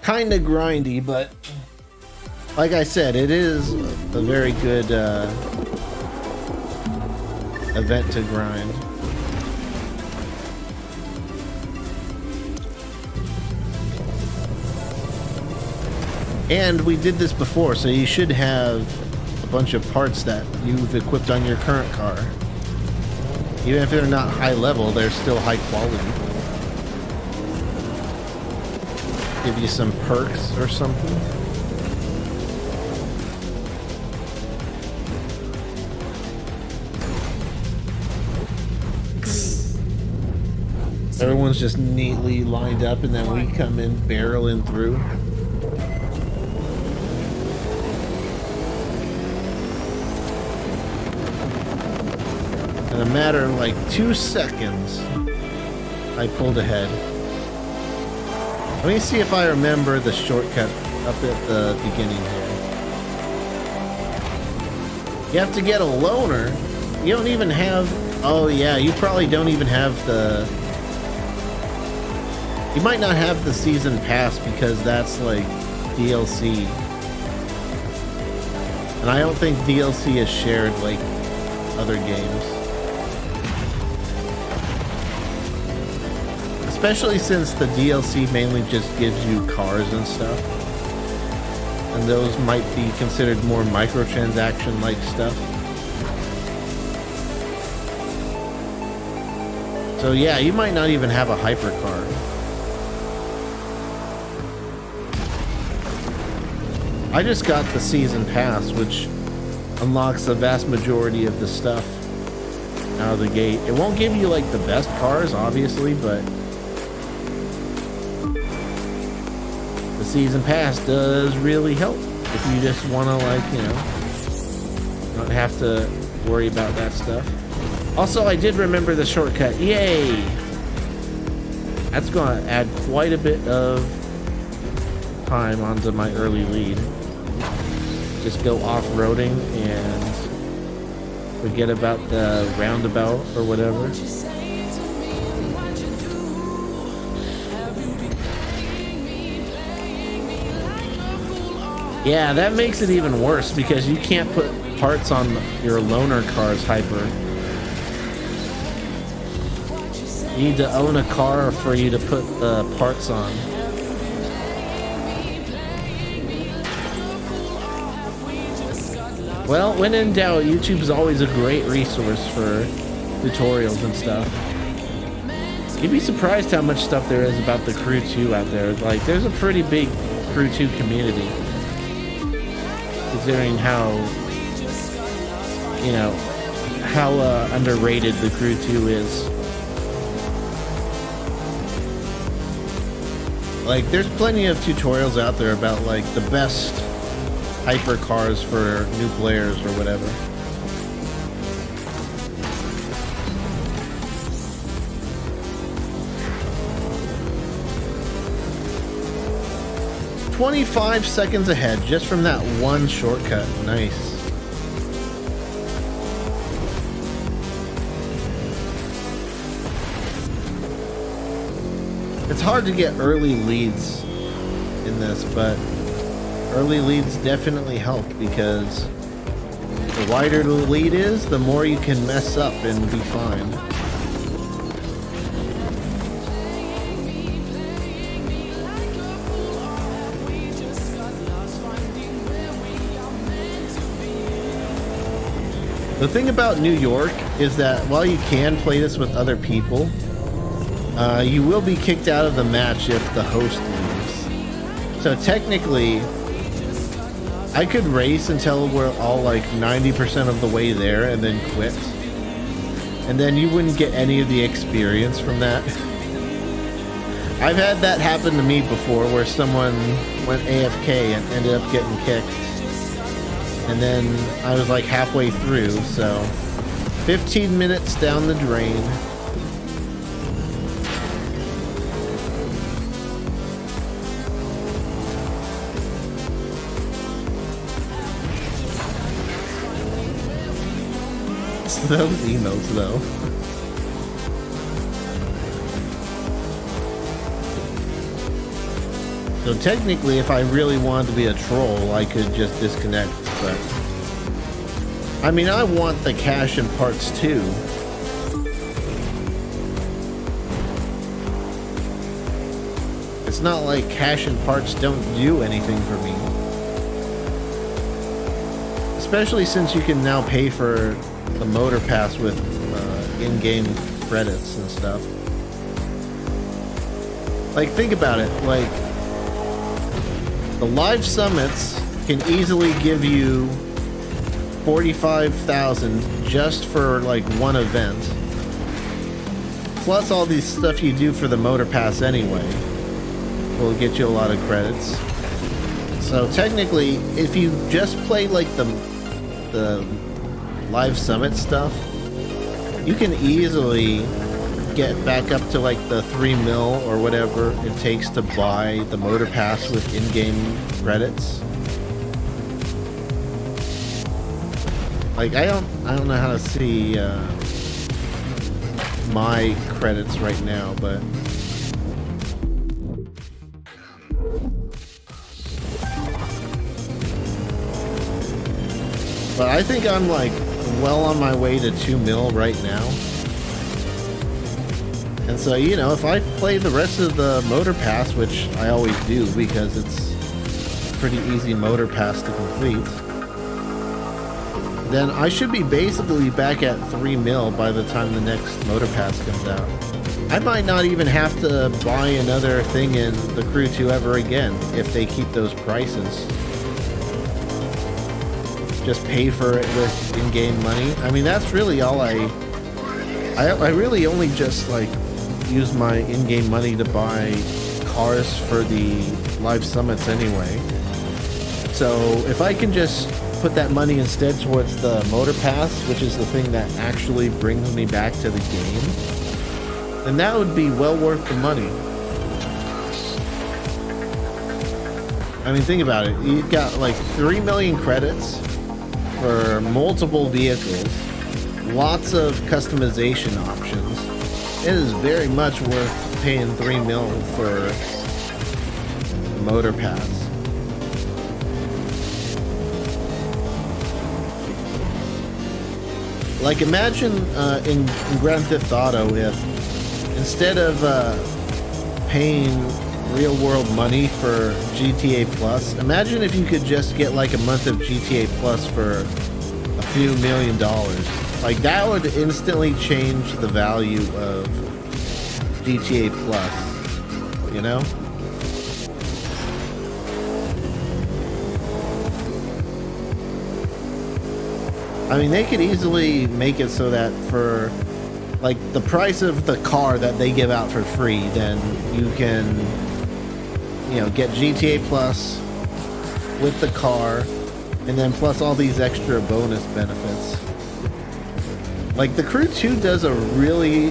Kind of grindy, but like I said, it is a very good event to grind. And we did this before, so you should have a bunch of parts that you've equipped on your current car. Even if they're not high level, they're still high quality. Give you some perks or something. Everyone's just neatly lined up and then we come in barreling through. In a matter of like 2 seconds, I pulled ahead. Let me see if I remember the shortcut up at the beginning here. You have to get a loaner. You don't even have... Oh yeah, you probably don't even have the You might not have the season pass because that's like DLC. And I don't think DLC is shared like other games. Especially since the DLC mainly just gives you cars and stuff. And those might be considered more microtransaction-like stuff. So yeah, you might not even have a hypercar. I just got the season pass, which unlocks the vast majority of the stuff out of the gate. It won't give you like the best cars, obviously, but the season pass does really help if you just want to, like, you know, not have to worry about that stuff. Also, I did remember the shortcut. Yay! That's going to add quite a bit of time onto my early lead. Just go off-roading and forget about the roundabout or whatever. Yeah, that makes it even worse because you can't put parts on your loaner car's hyper. You need to own a car for you to put the parts on. Well, when in doubt, YouTube is always a great resource for tutorials and stuff. You'd be surprised how much stuff there is about the Crew 2 out there. Like, there's a pretty big Crew 2 community. Considering how, you know, how underrated the Crew 2 is. Like, there's plenty of tutorials out there about, like, the best hyper cars for new players or whatever. "25 seconds ahead just from that one shortcut." Nice. It's hard to get early leads in this, but early leads definitely help because the wider the lead is, the more you can mess up and be fine. The thing about New York is that while you can play this with other people, you will be kicked out of the match if the host leaves. So technically, I could race until we're all like 90% of the way there and then quit. And then you wouldn't get any of the experience from that. I've had that happen to me before where someone went AFK and ended up getting kicked. And then I was like halfway through, so 15 minutes down the drain. Those emotes though. So technically, if I really wanted to be a troll, I could just disconnect, but I mean, I want the cash and parts too. It's not like cash and parts don't do anything for me. Especially since you can now pay for the motor pass with in-game credits and stuff. Like, think about it. Like, the live summits can easily give you 45,000 just for like one event. Plus all these stuff you do for the motor pass anyway will get you a lot of credits. So technically, if you just play like the live summit stuff, you can easily get back up to like the 3 mil or whatever it takes to buy the motor pass with in-game credits. Like, I don't know how to see my credits right now, but But I think I'm like well on my way to 2 mil right now. And so, you know, if I play the rest of the motor pass, which I always do because it's a pretty easy motor pass to complete, then I should be basically back at 3 mil by the time the next motor pass comes out. I might not even have to buy another thing in the Crew 2 ever again if they keep those prices. Just pay for it with in-game money. I mean, that's really all I really only just like use my in-game money to buy cars for the live summits anyway. So if I can just put that money instead towards the motor pass, which is the thing that actually brings me back to the game, then that would be well worth the money. I mean, think about it. You've got like 3 million credits for multiple vehicles, lots of customization options. It is very much worth paying 3 mil for the motor pass. Like, imagine in Grand Theft Auto if instead of paying real world money for GTA Plus, imagine if you could just get like a month of GTA Plus for a few $1 million. Like, that would instantly change the value of GTA Plus, you know? I mean, they could easily make it so that for like the price of the car that they give out for free, then you can, you know, get GTA Plus with the car, and then plus all these extra bonus benefits. Like, the Crew 2 is a really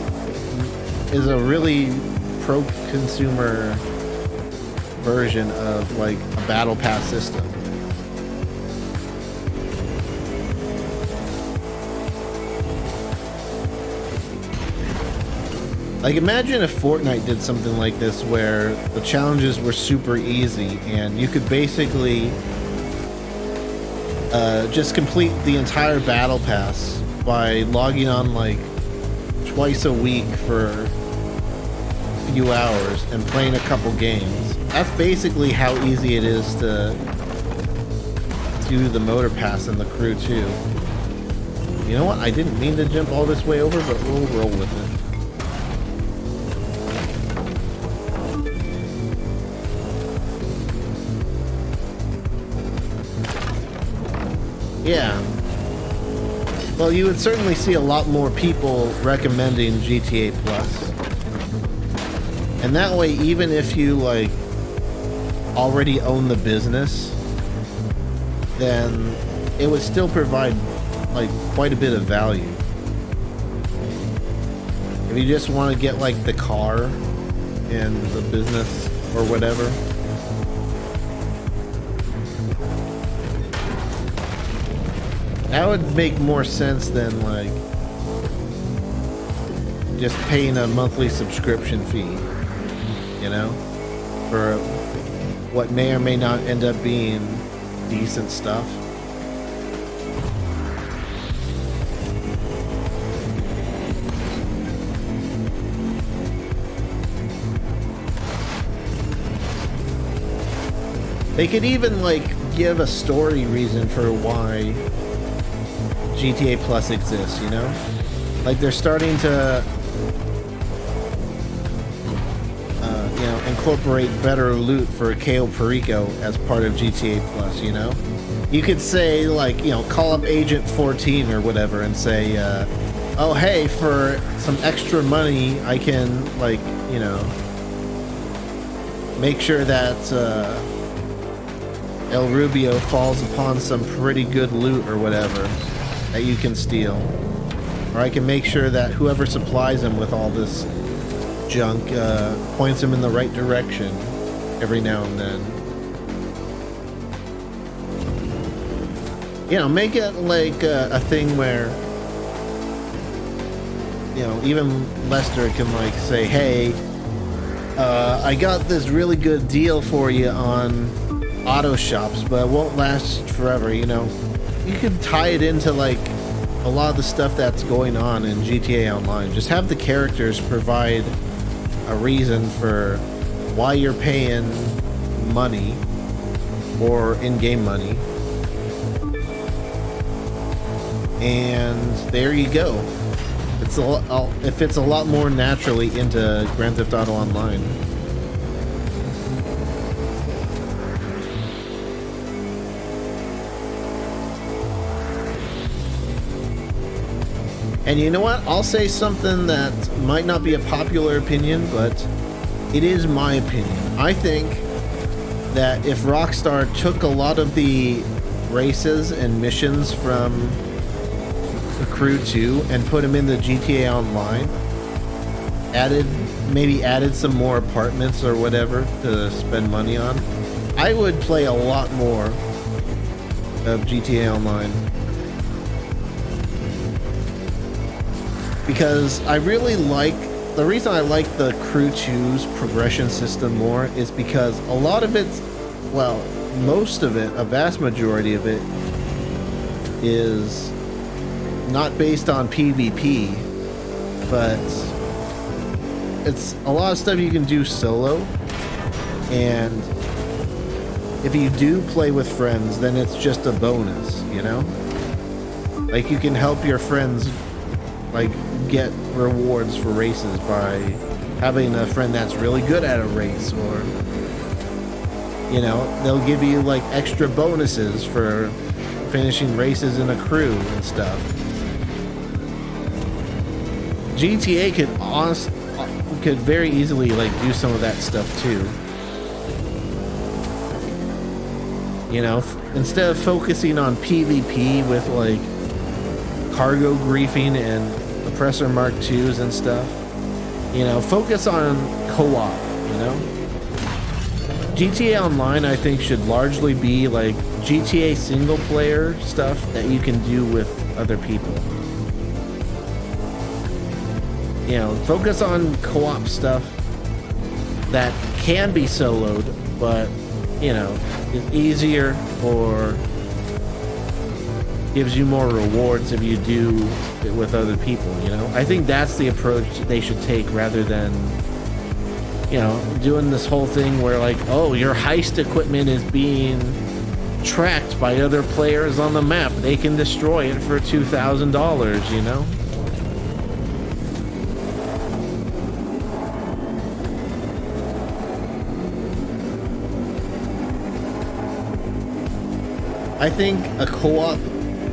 pro-consumer version of like a battle pass system. Like, imagine if Fortnite did something like this where the challenges were super easy and you could basically just complete the entire battle pass by logging on like twice a week for a few hours and playing a couple games. That's basically how easy it is to do the motor pass in the Crew 2. You know what? I didn't mean to jump all this way over, but we'll roll with it. Yeah. Well, you would certainly see a lot more people recommending GTA Plus. And that way, even if you like already own the business, then it would still provide like quite a bit of value. If you just want to get like the car and the business or whatever, that would make more sense than like just paying a monthly subscription fee, you know, for what may or may not end up being decent stuff. They could even like give a story reason for why GTA Plus exists, you know? Like, they're starting to you know, incorporate better loot for Cayo Perico as part of GTA Plus, you know? You could say, like, you know, call up Agent 14 or whatever and say, oh, hey, for some extra money, I can, like, you know, make sure that El Rubio falls upon some pretty good loot or whatever that you can steal. Or I can make sure that whoever supplies him with all this junk points him in the right direction every now and then. You know, make it like a thing where, you know, even Lester can like say, hey, I got this really good deal for you on auto shops, but it won't last forever, you know. you could tie it into like a lot of the stuff that's going on in GTA Online. Just have the characters provide a reason for why you're paying money or in-game money. And there you go. It fits a lot more naturally into Grand Theft Auto Online. And you know what? I'll say something that might not be a popular opinion, but it is my opinion. I think that if Rockstar took a lot of the races and missions from the Crew 2 and put them in the GTA Online, maybe added some more apartments or whatever to spend money on, I would play a lot more of GTA Online. Because I really like, the reason I like the Crew 2's progression system more is because a lot of it's, well, most of it, a vast majority of it, is not based on PvP, but it's a lot of stuff you can do solo, and if you do play with friends, then it's just a bonus, you know? Like, you can help your friends like get rewards for races by having a friend that's really good at a race, or you know, they'll give you like extra bonuses for finishing races in a crew and stuff. GTA could very easily like do some of that stuff too. You know, instead of focusing on PvP with like cargo griefing and Oppressor Mark IIs and stuff, you know, focus on co-op, you know? GTA Online, I think, should largely be like GTA single player stuff that you can do with other people. You know, focus on co-op stuff that can be soloed, but, you know, is easier or gives you more rewards if you do it with other people, you know? I think that's the approach they should take, rather than, you know, doing this whole thing where like, oh, your heist equipment is being tracked by other players on the map. They can destroy it for $2,000, you know? I think a co-op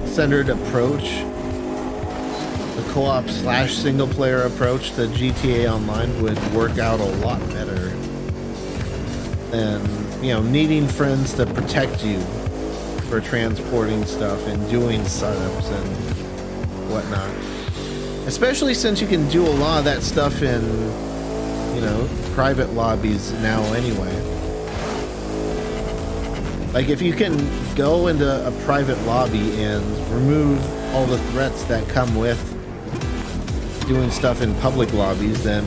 centered approach, a co-op / single player approach to GTA Online would work out a lot better than, you know, needing friends to protect you for transporting stuff and doing setups and whatnot. Especially since you can do a lot of that stuff in, you know, private lobbies now anyway. Like, if you can go into a private lobby and remove all the threats that come with doing stuff in public lobbies, then,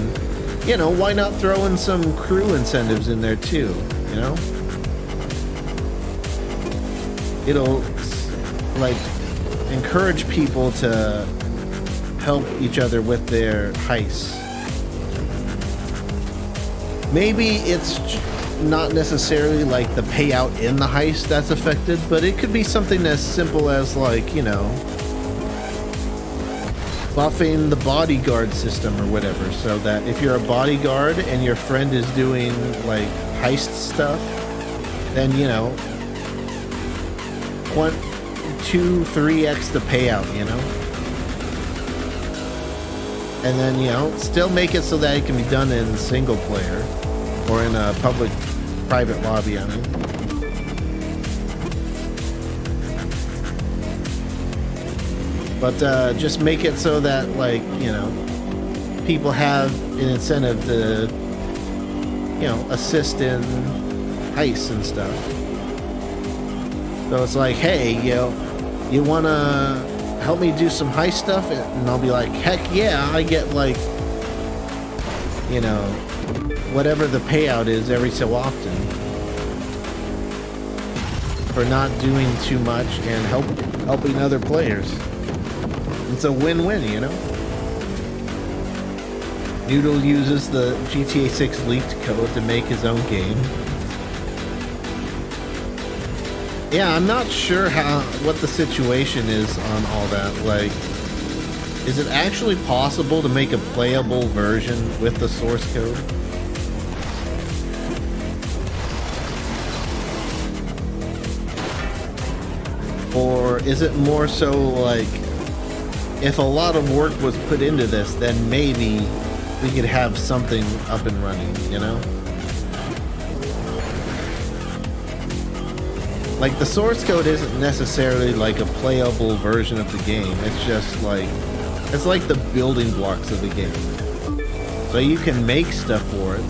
you know, why not throw in some crew incentives in there too, you know? It'll, like, encourage people to help each other with their heists. Maybe it's not necessarily like the payout in the heist that's affected, but it could be something as simple as, like, you know, buffing the bodyguard system or whatever, so that if you're a bodyguard and your friend is doing like heist stuff, then, you know, 2-3x the payout, you know? And then, you know, still make it so that it can be done in single player or in a private lobby, I mean. But just make it so that, like, you know, people have an incentive to, you know, assist in heists and stuff. So it's like, hey, you know, you want to help me do some heist stuff? And I'll be like, heck yeah, I get, like, you know, whatever the payout is every so often. for not doing too much and helping other players. It's a win-win, you know? Noodle uses the GTA 6 leaked code to make his own game. Yeah, I'm not sure what the situation is on all that. Like, is it actually possible to make a playable version with the source code? Or is it more so like, if a lot of work was put into this, then maybe we could have something up and running, you know? Like, the source code isn't necessarily like a playable version of the game. It's just like, it's like the building blocks of the game. So you can make stuff for it.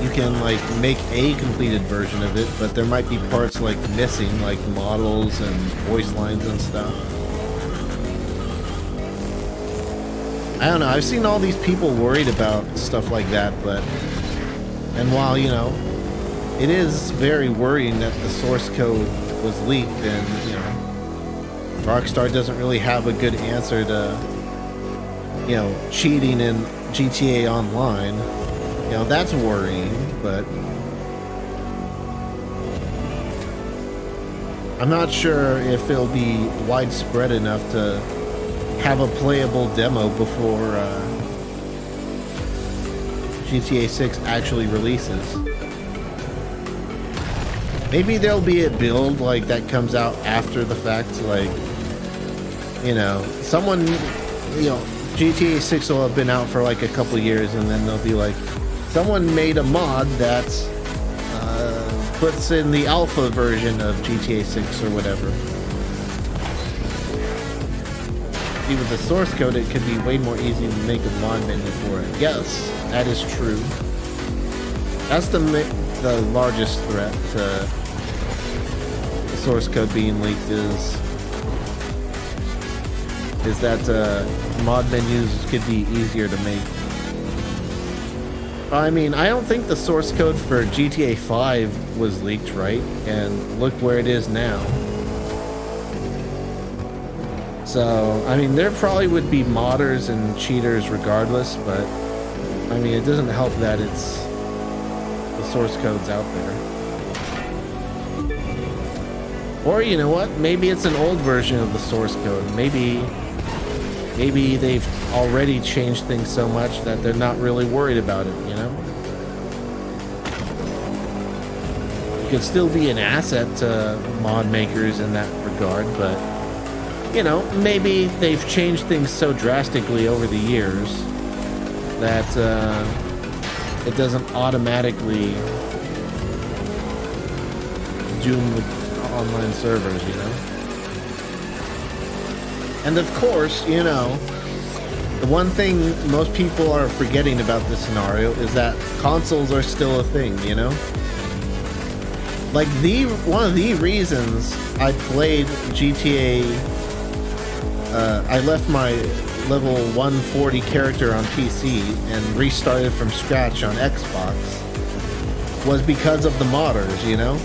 You can like make a completed version of it, but there might be parts like missing, like models and voice lines and stuff. I don't know, I've seen all these people worried about stuff like that, and while, you know, it is very worrying that the source code was leaked, and, you know, Rockstar doesn't really have a good answer to, you know, cheating in GTA Online. You know, that's worrying, but I'm not sure if it'll be widespread enough to have a playable demo before GTA 6 actually releases. Maybe there'll be a build like that comes out after the fact, like, you know, someone, you know, GTA 6 will have been out for like a couple years, and then they'll be like, someone made a mod that puts in the alpha version of GTA 6 or whatever. See, with the source code, it could be way more easy to make a mod menu for it. Yes, that is true. That's the largest threat to the source code being leaked is that mod menus could be easier to make. I mean, I don't think the source code for GTA 5 was leaked, right? And look where it is now. So, I mean, there probably would be modders and cheaters regardless, but I mean, it doesn't help that it's the source code's out there. Or, you know what? Maybe it's an old version of the source code. Maybe they've already changed things so much that they're not really worried about it, you know? It could still be an asset to mod makers in that regard, but, you know, maybe they've changed things so drastically over the years that it doesn't automatically doom the online servers, you know? And of course, you know, the one thing most people are forgetting about this scenario is that consoles are still a thing, you know? Like, one of the reasons I played GTA, I left my level 140 character on PC and restarted from scratch on Xbox was because of the modders, you know?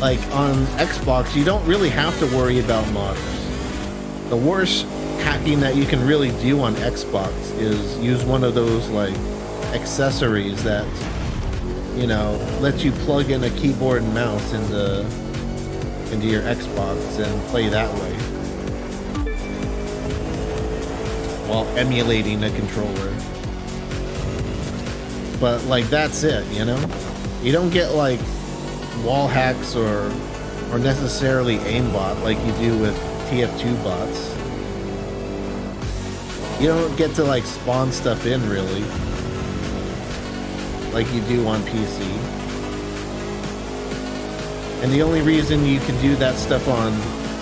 Like, on Xbox, you don't really have to worry about modders. The worst hacking that you can really do on Xbox is use one of those, like, accessories that, you know, lets you plug in a keyboard and mouse into your Xbox and play that way while emulating a controller. But, like, that's it, you know? You don't get, like, wall hacks or necessarily aimbot like you do with TF2 bots. You don't get to like spawn stuff in really like you do on PC. And the only reason you can do that stuff on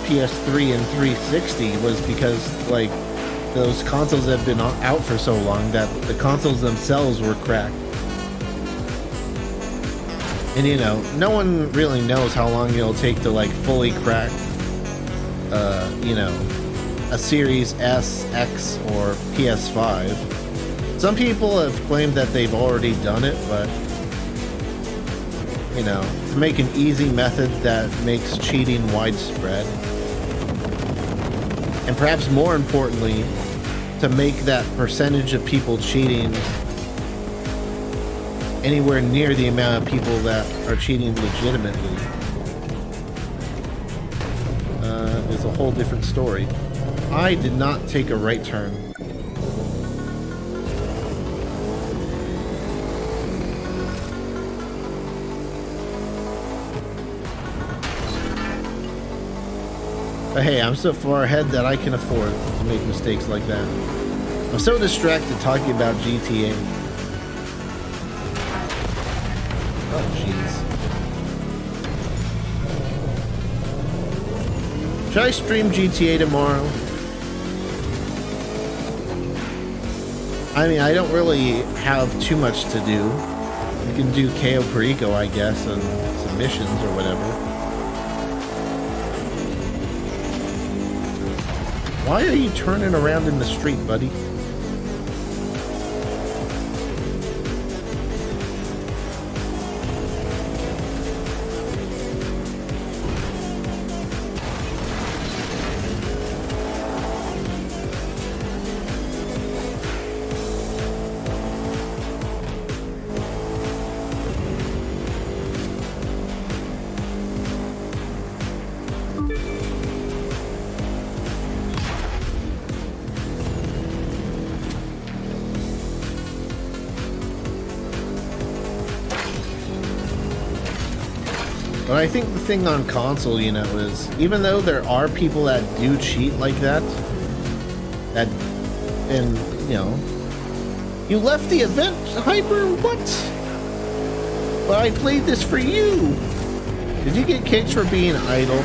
PS3 and 360 was because like those consoles have been out for so long that the consoles themselves were cracked. And you know, no one really knows how long it'll take to like fully crack, you know, a Series S, X, or PS5. Some people have claimed that they've already done it, but you know, to make an easy method that makes cheating widespread. And perhaps more importantly, to make that percentage of people cheating anywhere near the amount of people that are cheating legitimately is a whole different story. I did not take a right turn. But hey, I'm so far ahead that I can afford to make mistakes like that. I'm so distracted talking about GTA. Oh, jeez. Should I stream GTA tomorrow? I mean, I don't really have too much to do. You can do KO Perico, I guess, and submissions or whatever. Why are you turning around in the street, buddy? But I think the thing on console, you know, is even though there are people that do cheat like that, and, you know, you left the event, Hyper, what? But I played this for you. Did you get kicked for being idle?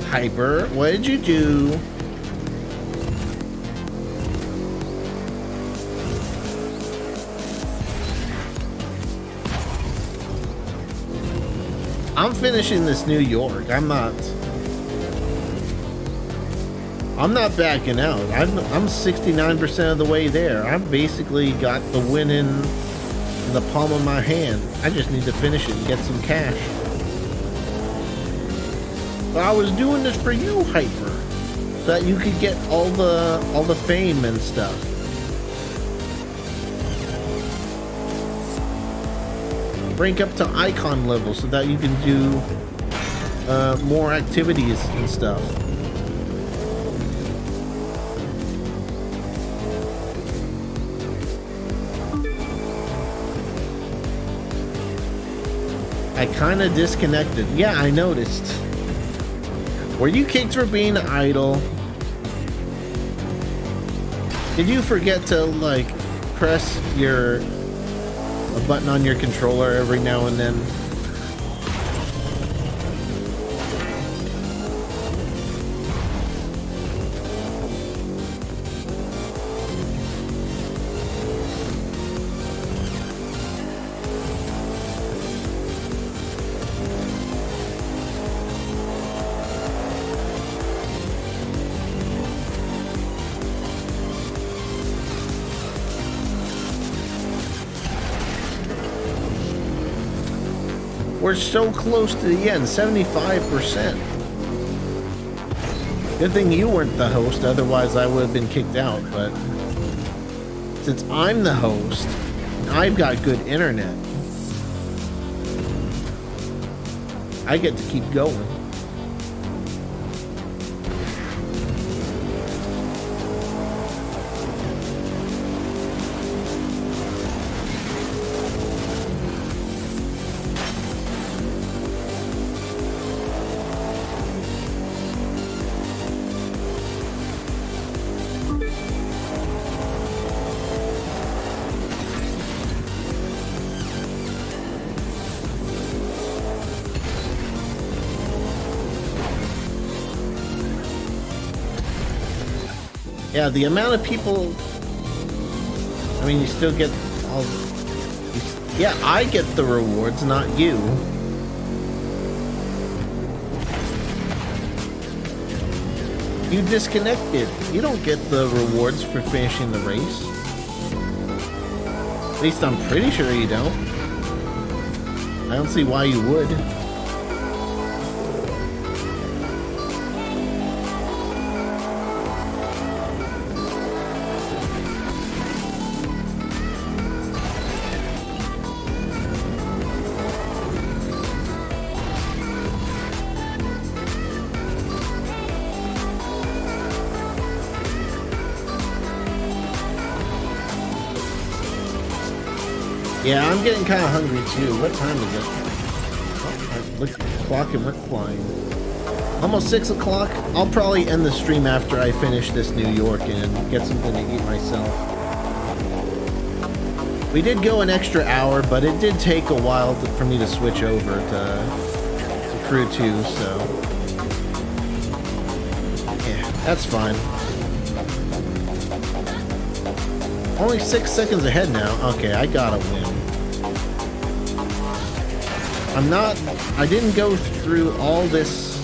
Hyper, what did you do? I'm finishing this New York. I'm not backing out. I'm 69% of the way there. I've basically got the win in the palm of my hand. I just need to finish it and get some cash. But I was doing this for you, Hyper, so that you could get all the fame and stuff. Rank up to icon level so that you can do more activities and stuff. I kind of disconnected. Yeah, I noticed. Were you kicked for being idle? Did you forget to, like, press a button on your controller every now and then? We're so close to the end, 75%. Good thing you weren't the host, otherwise I would have been kicked out, but since I'm the host, I've got good internet. I get to keep going. Yeah, the amount of people, I mean, you still get all, yeah, I get the rewards, not you. You disconnected. You don't get the rewards for finishing the race. At least I'm pretty sure you don't. I don't see why you would. Yeah, I'm getting kind of hungry too. What time is it? Oh, I looked at the clock and we're flying. Almost 6 o'clock. I'll probably end the stream after I finish this New York and get something to eat myself. We did go an extra hour, but it did take a while for me to switch over to Crew 2, so... yeah, that's fine. Only 6 seconds ahead now. Okay, I gotta win. I didn't go through all this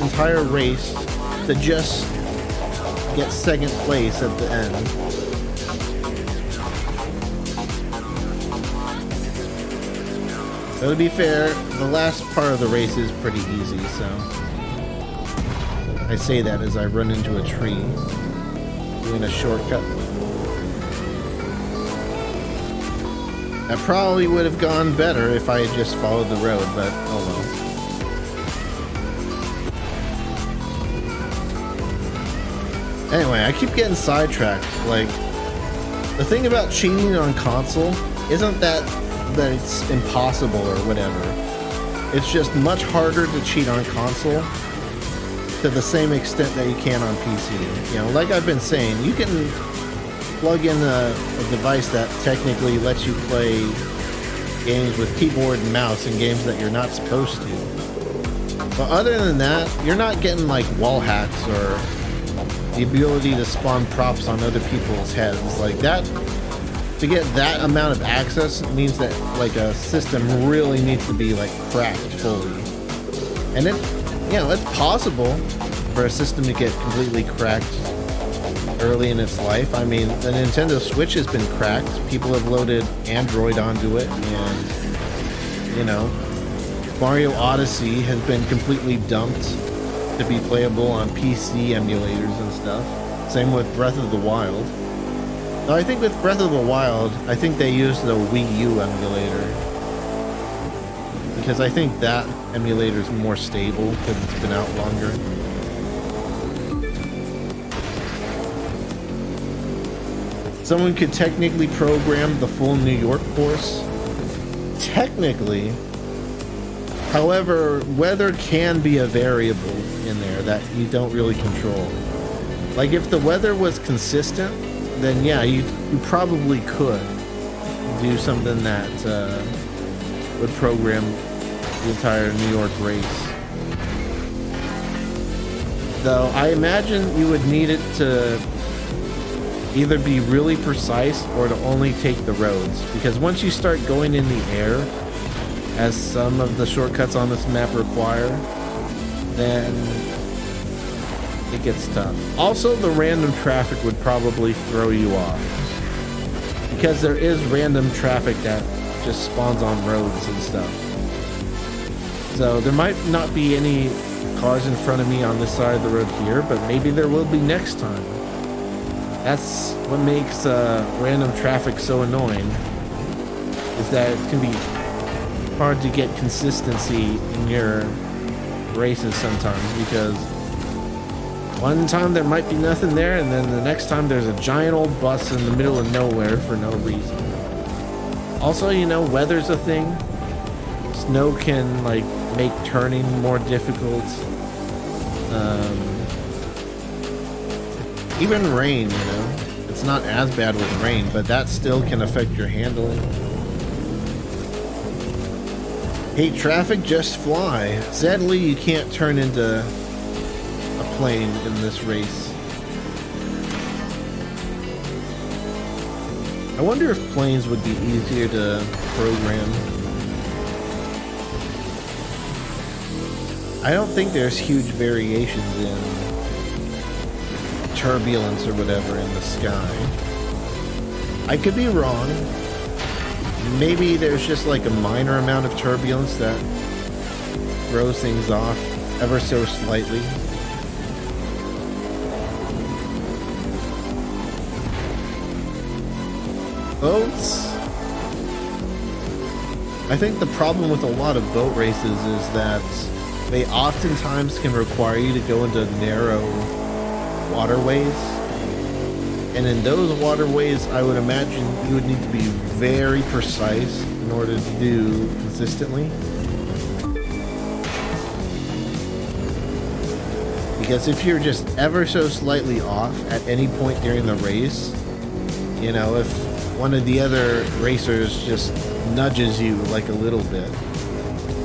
entire race to just get second place at the end. So to be fair, the last part of the race is pretty easy, so I say that as I run into a tree doing a shortcut. That probably would have gone better if I had just followed the road, but oh well. Anyway, I keep getting sidetracked. Like, the thing about cheating on console isn't that it's impossible or whatever. It's just much harder to cheat on console to the same extent that you can on PC. You know, like I've been saying, you can plug in a device that technically lets you play games with keyboard and mouse in games that you're not supposed to. But other than that, you're not getting like wall hacks or the ability to spawn props on other people's heads. Like that, to get that amount of access means that like a system really needs to be like cracked fully. And it's possible for a system to get completely cracked early in its life. I mean, the Nintendo Switch has been cracked. People have loaded Android onto it, and you know, Mario Odyssey has been completely dumped to be playable on PC emulators and stuff. Same with Breath of the Wild. Though I think with Breath of the Wild, I think they used the Wii U emulator, because I think that emulator is more stable because it's been out longer. Someone could technically program the full New York course. Technically. However, weather can be a variable in there that you don't really control. Like if the weather was consistent, then yeah, you probably could do something that would program the entire New York race. Though I imagine you would need it to either be really precise or to only take the roads, because once you start going in the air, as some of the shortcuts on this map require, then it gets tough. Also, the random traffic would probably throw you off, because there is random traffic that just spawns on roads and stuff. So there might not be any cars in front of me on this side of the road here, but maybe there will be next time. That's what makes random traffic so annoying, is that it can be hard to get consistency in your races sometimes, because one time there might be nothing there, and then the next time there's a giant old bus in the middle of nowhere for no reason. Also, you know, weather's a thing. Snow can like make turning more difficult. Even rain, you know, it's not as bad with rain, but that still can affect your handling. Hate traffic, just fly. Sadly, you can't turn into a plane in this race. I wonder if planes would be easier to program. I don't think there's huge variations in turbulence or whatever in the sky. I could be wrong. Maybe there's just like a minor amount of turbulence that throws things off ever so slightly. Boats. I think the problem with a lot of boat races is that they oftentimes can require you to go into narrow waterways. And in those waterways, I would imagine you would need to be very precise in order to do consistently. Because if you're just ever so slightly off at any point during the race, you know, if one of the other racers just nudges you like a little bit,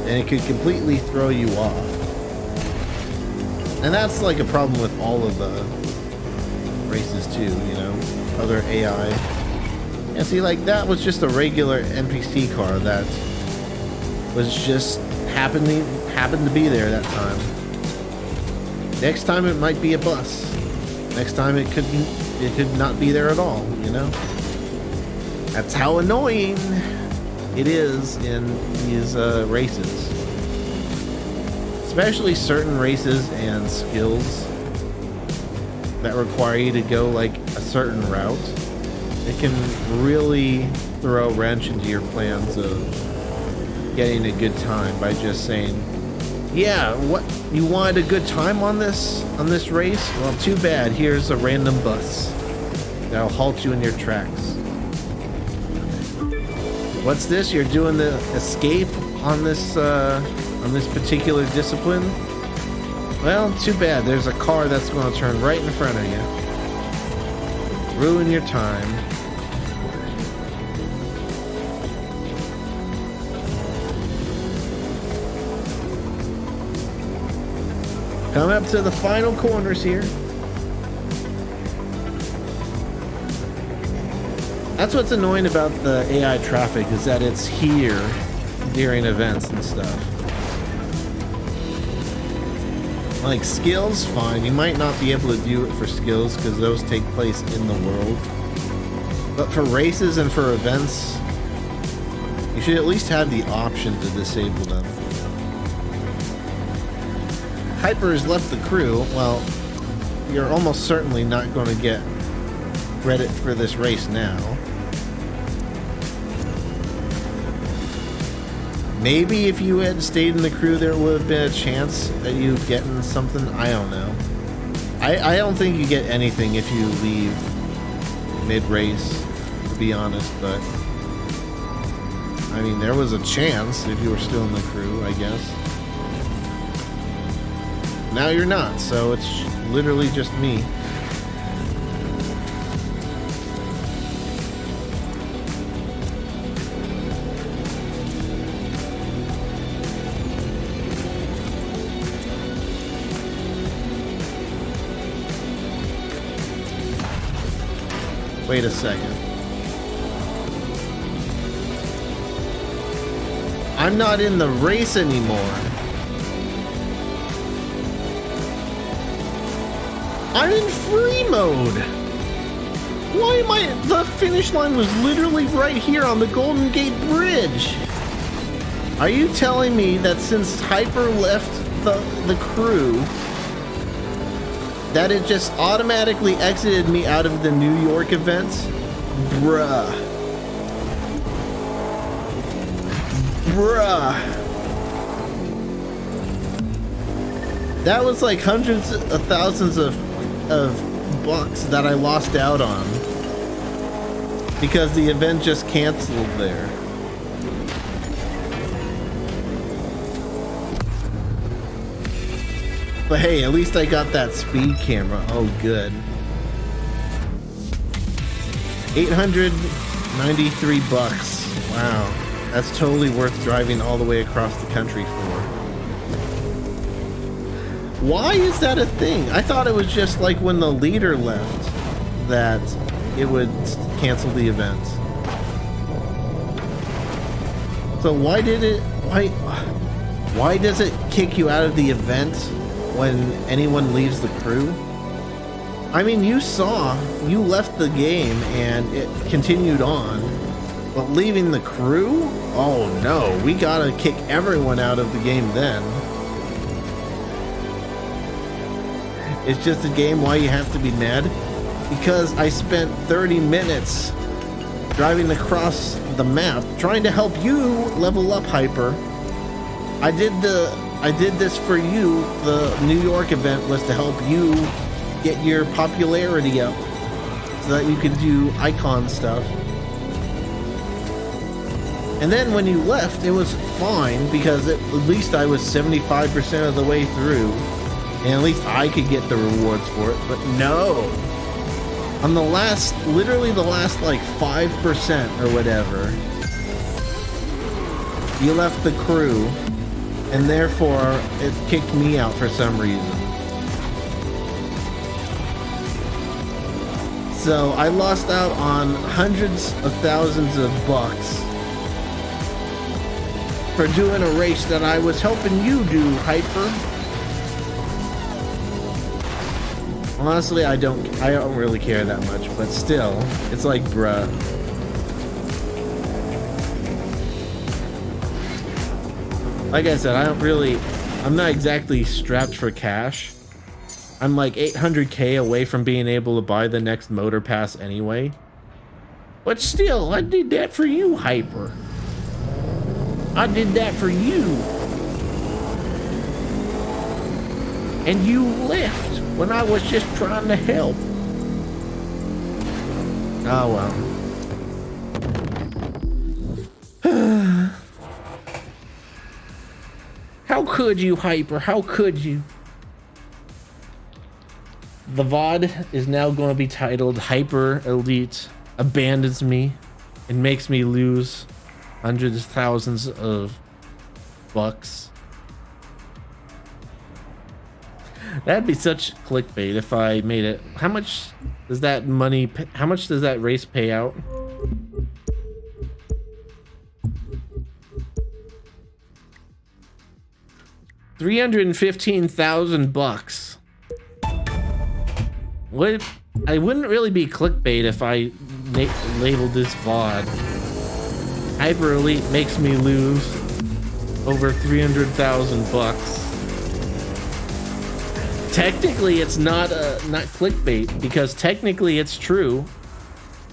and it could completely throw you off. And that's like a problem with all of the races too, you know, other AI. Yeah, see, like that was just a regular NPC car that was just happened to be there that time. Next time it might be a bus. Next time it could not be there at all, you know? That's how annoying it is in these races. Especially certain races and skills that require you to go like a certain route. It can really throw a wrench into your plans of getting a good time by just saying, yeah, what, you wanted a good time on this race? Well, too bad. Here's a random bus that'll halt you in your tracks. What's this? You're doing the escape on this particular discipline? Well, too bad. There's a car that's going to turn right in front of you. Ruin your time. Come up to the final corners here. That's what's annoying about the AI traffic, is that it's here during events and stuff. Like skills, fine. You might not be able to do it for skills because those take place in the world. But for races and for events, you should at least have the option to disable them. Hyper has left the crew. Well, you're almost certainly not going to get credit for this race now. Maybe if you had stayed in the crew, there would have been a chance that you'd getting something. I don't know. I don't think you get anything if you leave mid-race, to be honest, but I mean, there was a chance if you were still in the crew, I guess. Now you're not, so it's literally just me. Wait a second. I'm not in the race anymore. I'm in free mode. Why am I? The finish line was literally right here on the Golden Gate Bridge. Are you telling me that since Hyper left the crew, that it just automatically exited me out of the New York event? Bruh. That was like hundreds of thousands of bucks that I lost out on because the event just canceled there. But hey, at least I got that speed camera. Oh, good. 893 bucks. Wow. That's totally worth driving all the way across the country for. Why is that a thing? I thought it was just like when the leader left that it would cancel the event. So why did it... Why does it kick you out of the event when anyone leaves the crew? I mean, you left the game and it continued on, but leaving the crew? Oh no, we gotta kick everyone out of the game then. It's just a game why you have to be mad? Because I spent 30 minutes driving across the map trying to help you level up, Hyper. I did this for you. The New York event was to help you get your popularity up so that you could do icon stuff. And then when you left, it was fine because at least I was 75% of the way through. And at least I could get the rewards for it, but no. On the last, literally the last like 5% or whatever, you left the crew, and therefore it kicked me out for some reason. So I lost out on hundreds of thousands of bucks for doing a race that I was helping you do, Hyper. Honestly, I don't really care that much, but still, it's like, bruh. Like I said, I'm not exactly strapped for cash. I'm like 800k away from being able to buy the next motor pass anyway. But still, I did that for you, Hyper. I did that for you. And you left when I was just trying to help. Oh well. How could you, Hyper? How could you? The VOD is now going to be titled Hyperelite Abandons Me and Makes Me Lose Hundreds of Thousands of Bucks. That'd be such clickbait if I made it. How much does that race pay out? $315,000. What? I wouldn't really be clickbait if I labeled this VOD. Hyperelite makes me lose over 300,000 bucks. Technically, it's not clickbait because technically it's true.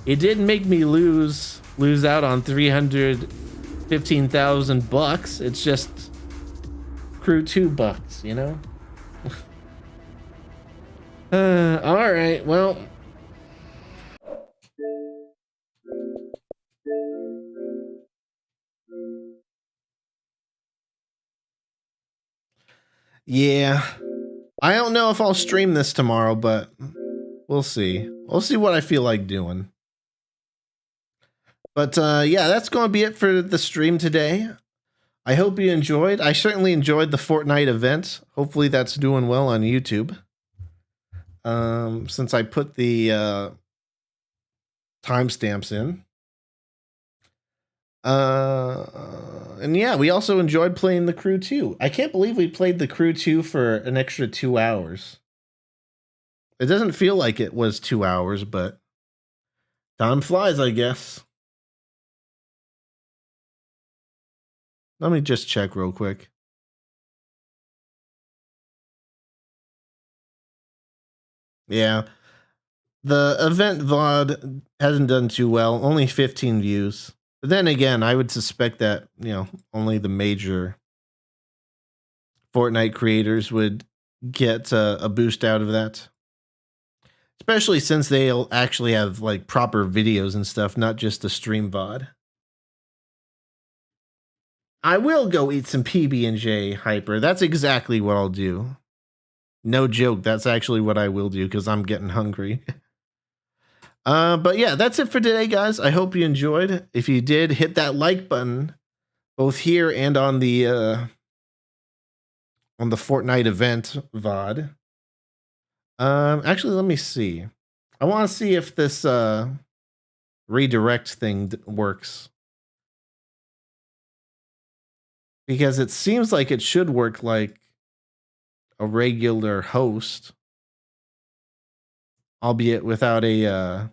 It did make me lose out on 315,000 bucks. It's just crew $2, you know. All right, well. Yeah. I don't know if I'll stream this tomorrow, but we'll see. We'll see what I feel like doing. But yeah, that's going to be it for the stream today. I hope you enjoyed. I certainly enjoyed the Fortnite event. Hopefully that's doing well on YouTube. Since I put the timestamps in. And yeah, we also enjoyed playing the Crew 2. I can't believe we played the Crew 2 for an extra 2 hours. It doesn't feel like it was 2 hours, but time flies, I guess. Let me just check real quick. Yeah. The event VOD hasn't done too well. Only 15 views. But then again, I would suspect that, only the major Fortnite creators would get a boost out of that. Especially since they'll actually have like proper videos and stuff, not just a stream VOD. I will go eat some PB&J, Hyper. That's exactly what I'll do. No joke, that's actually what I will do because I'm getting hungry. But yeah, that's it for today, guys. I hope you enjoyed. If you did, hit that like button, both here and on the Fortnite event VOD. Actually, let me see. I want to see if this redirect thing works. because it seems like it should work like a regular host, albeit without a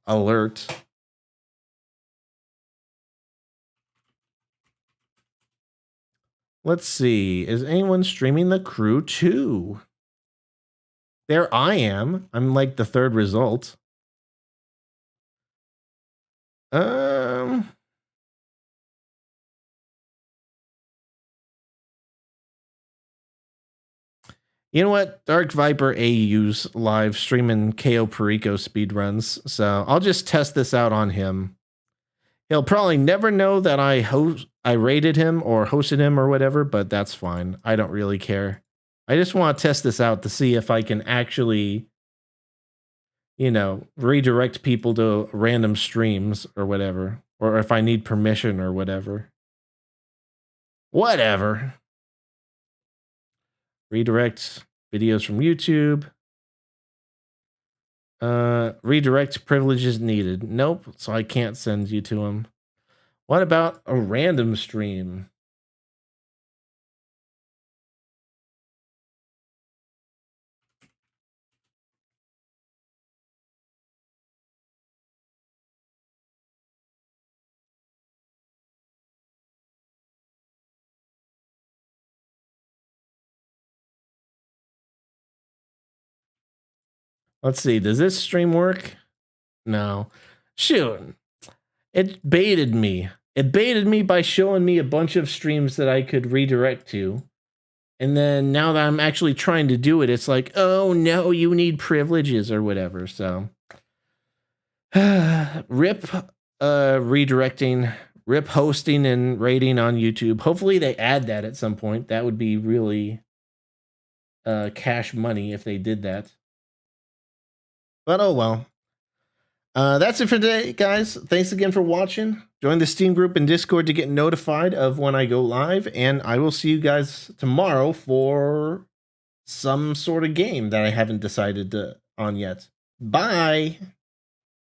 alert. Let's see. Is anyone streaming The Crew 2? There I am. I'm like the third result. You know what? Dark Viper AU's live streaming KO Perico speedruns, so I'll just test this out on him. He'll probably never know that I rated him or hosted him or whatever, but that's fine. I don't really care. I just want to test this out to see if I can actually, you know, redirect people to random streams or whatever, or if I need permission or whatever. Whatever. Redirect videos from YouTube. Redirect privileges needed. Nope, so I can't send you to him. What about a random stream? Let's see, does this stream work? No. Shoot. It baited me. It baited me by showing me a bunch of streams that I could redirect to. And then now that I'm actually trying to do it, it's like, oh no, you need privileges or whatever. So rip redirecting, rip hosting and rating on YouTube. Hopefully they add that at some point. That would be really cash money if they did that. But oh well. That's it for today, guys. Thanks again for watching. Join the Steam group and Discord to get notified of when I go live, and I will see you guys tomorrow for some sort of game that I haven't decided on yet. Bye!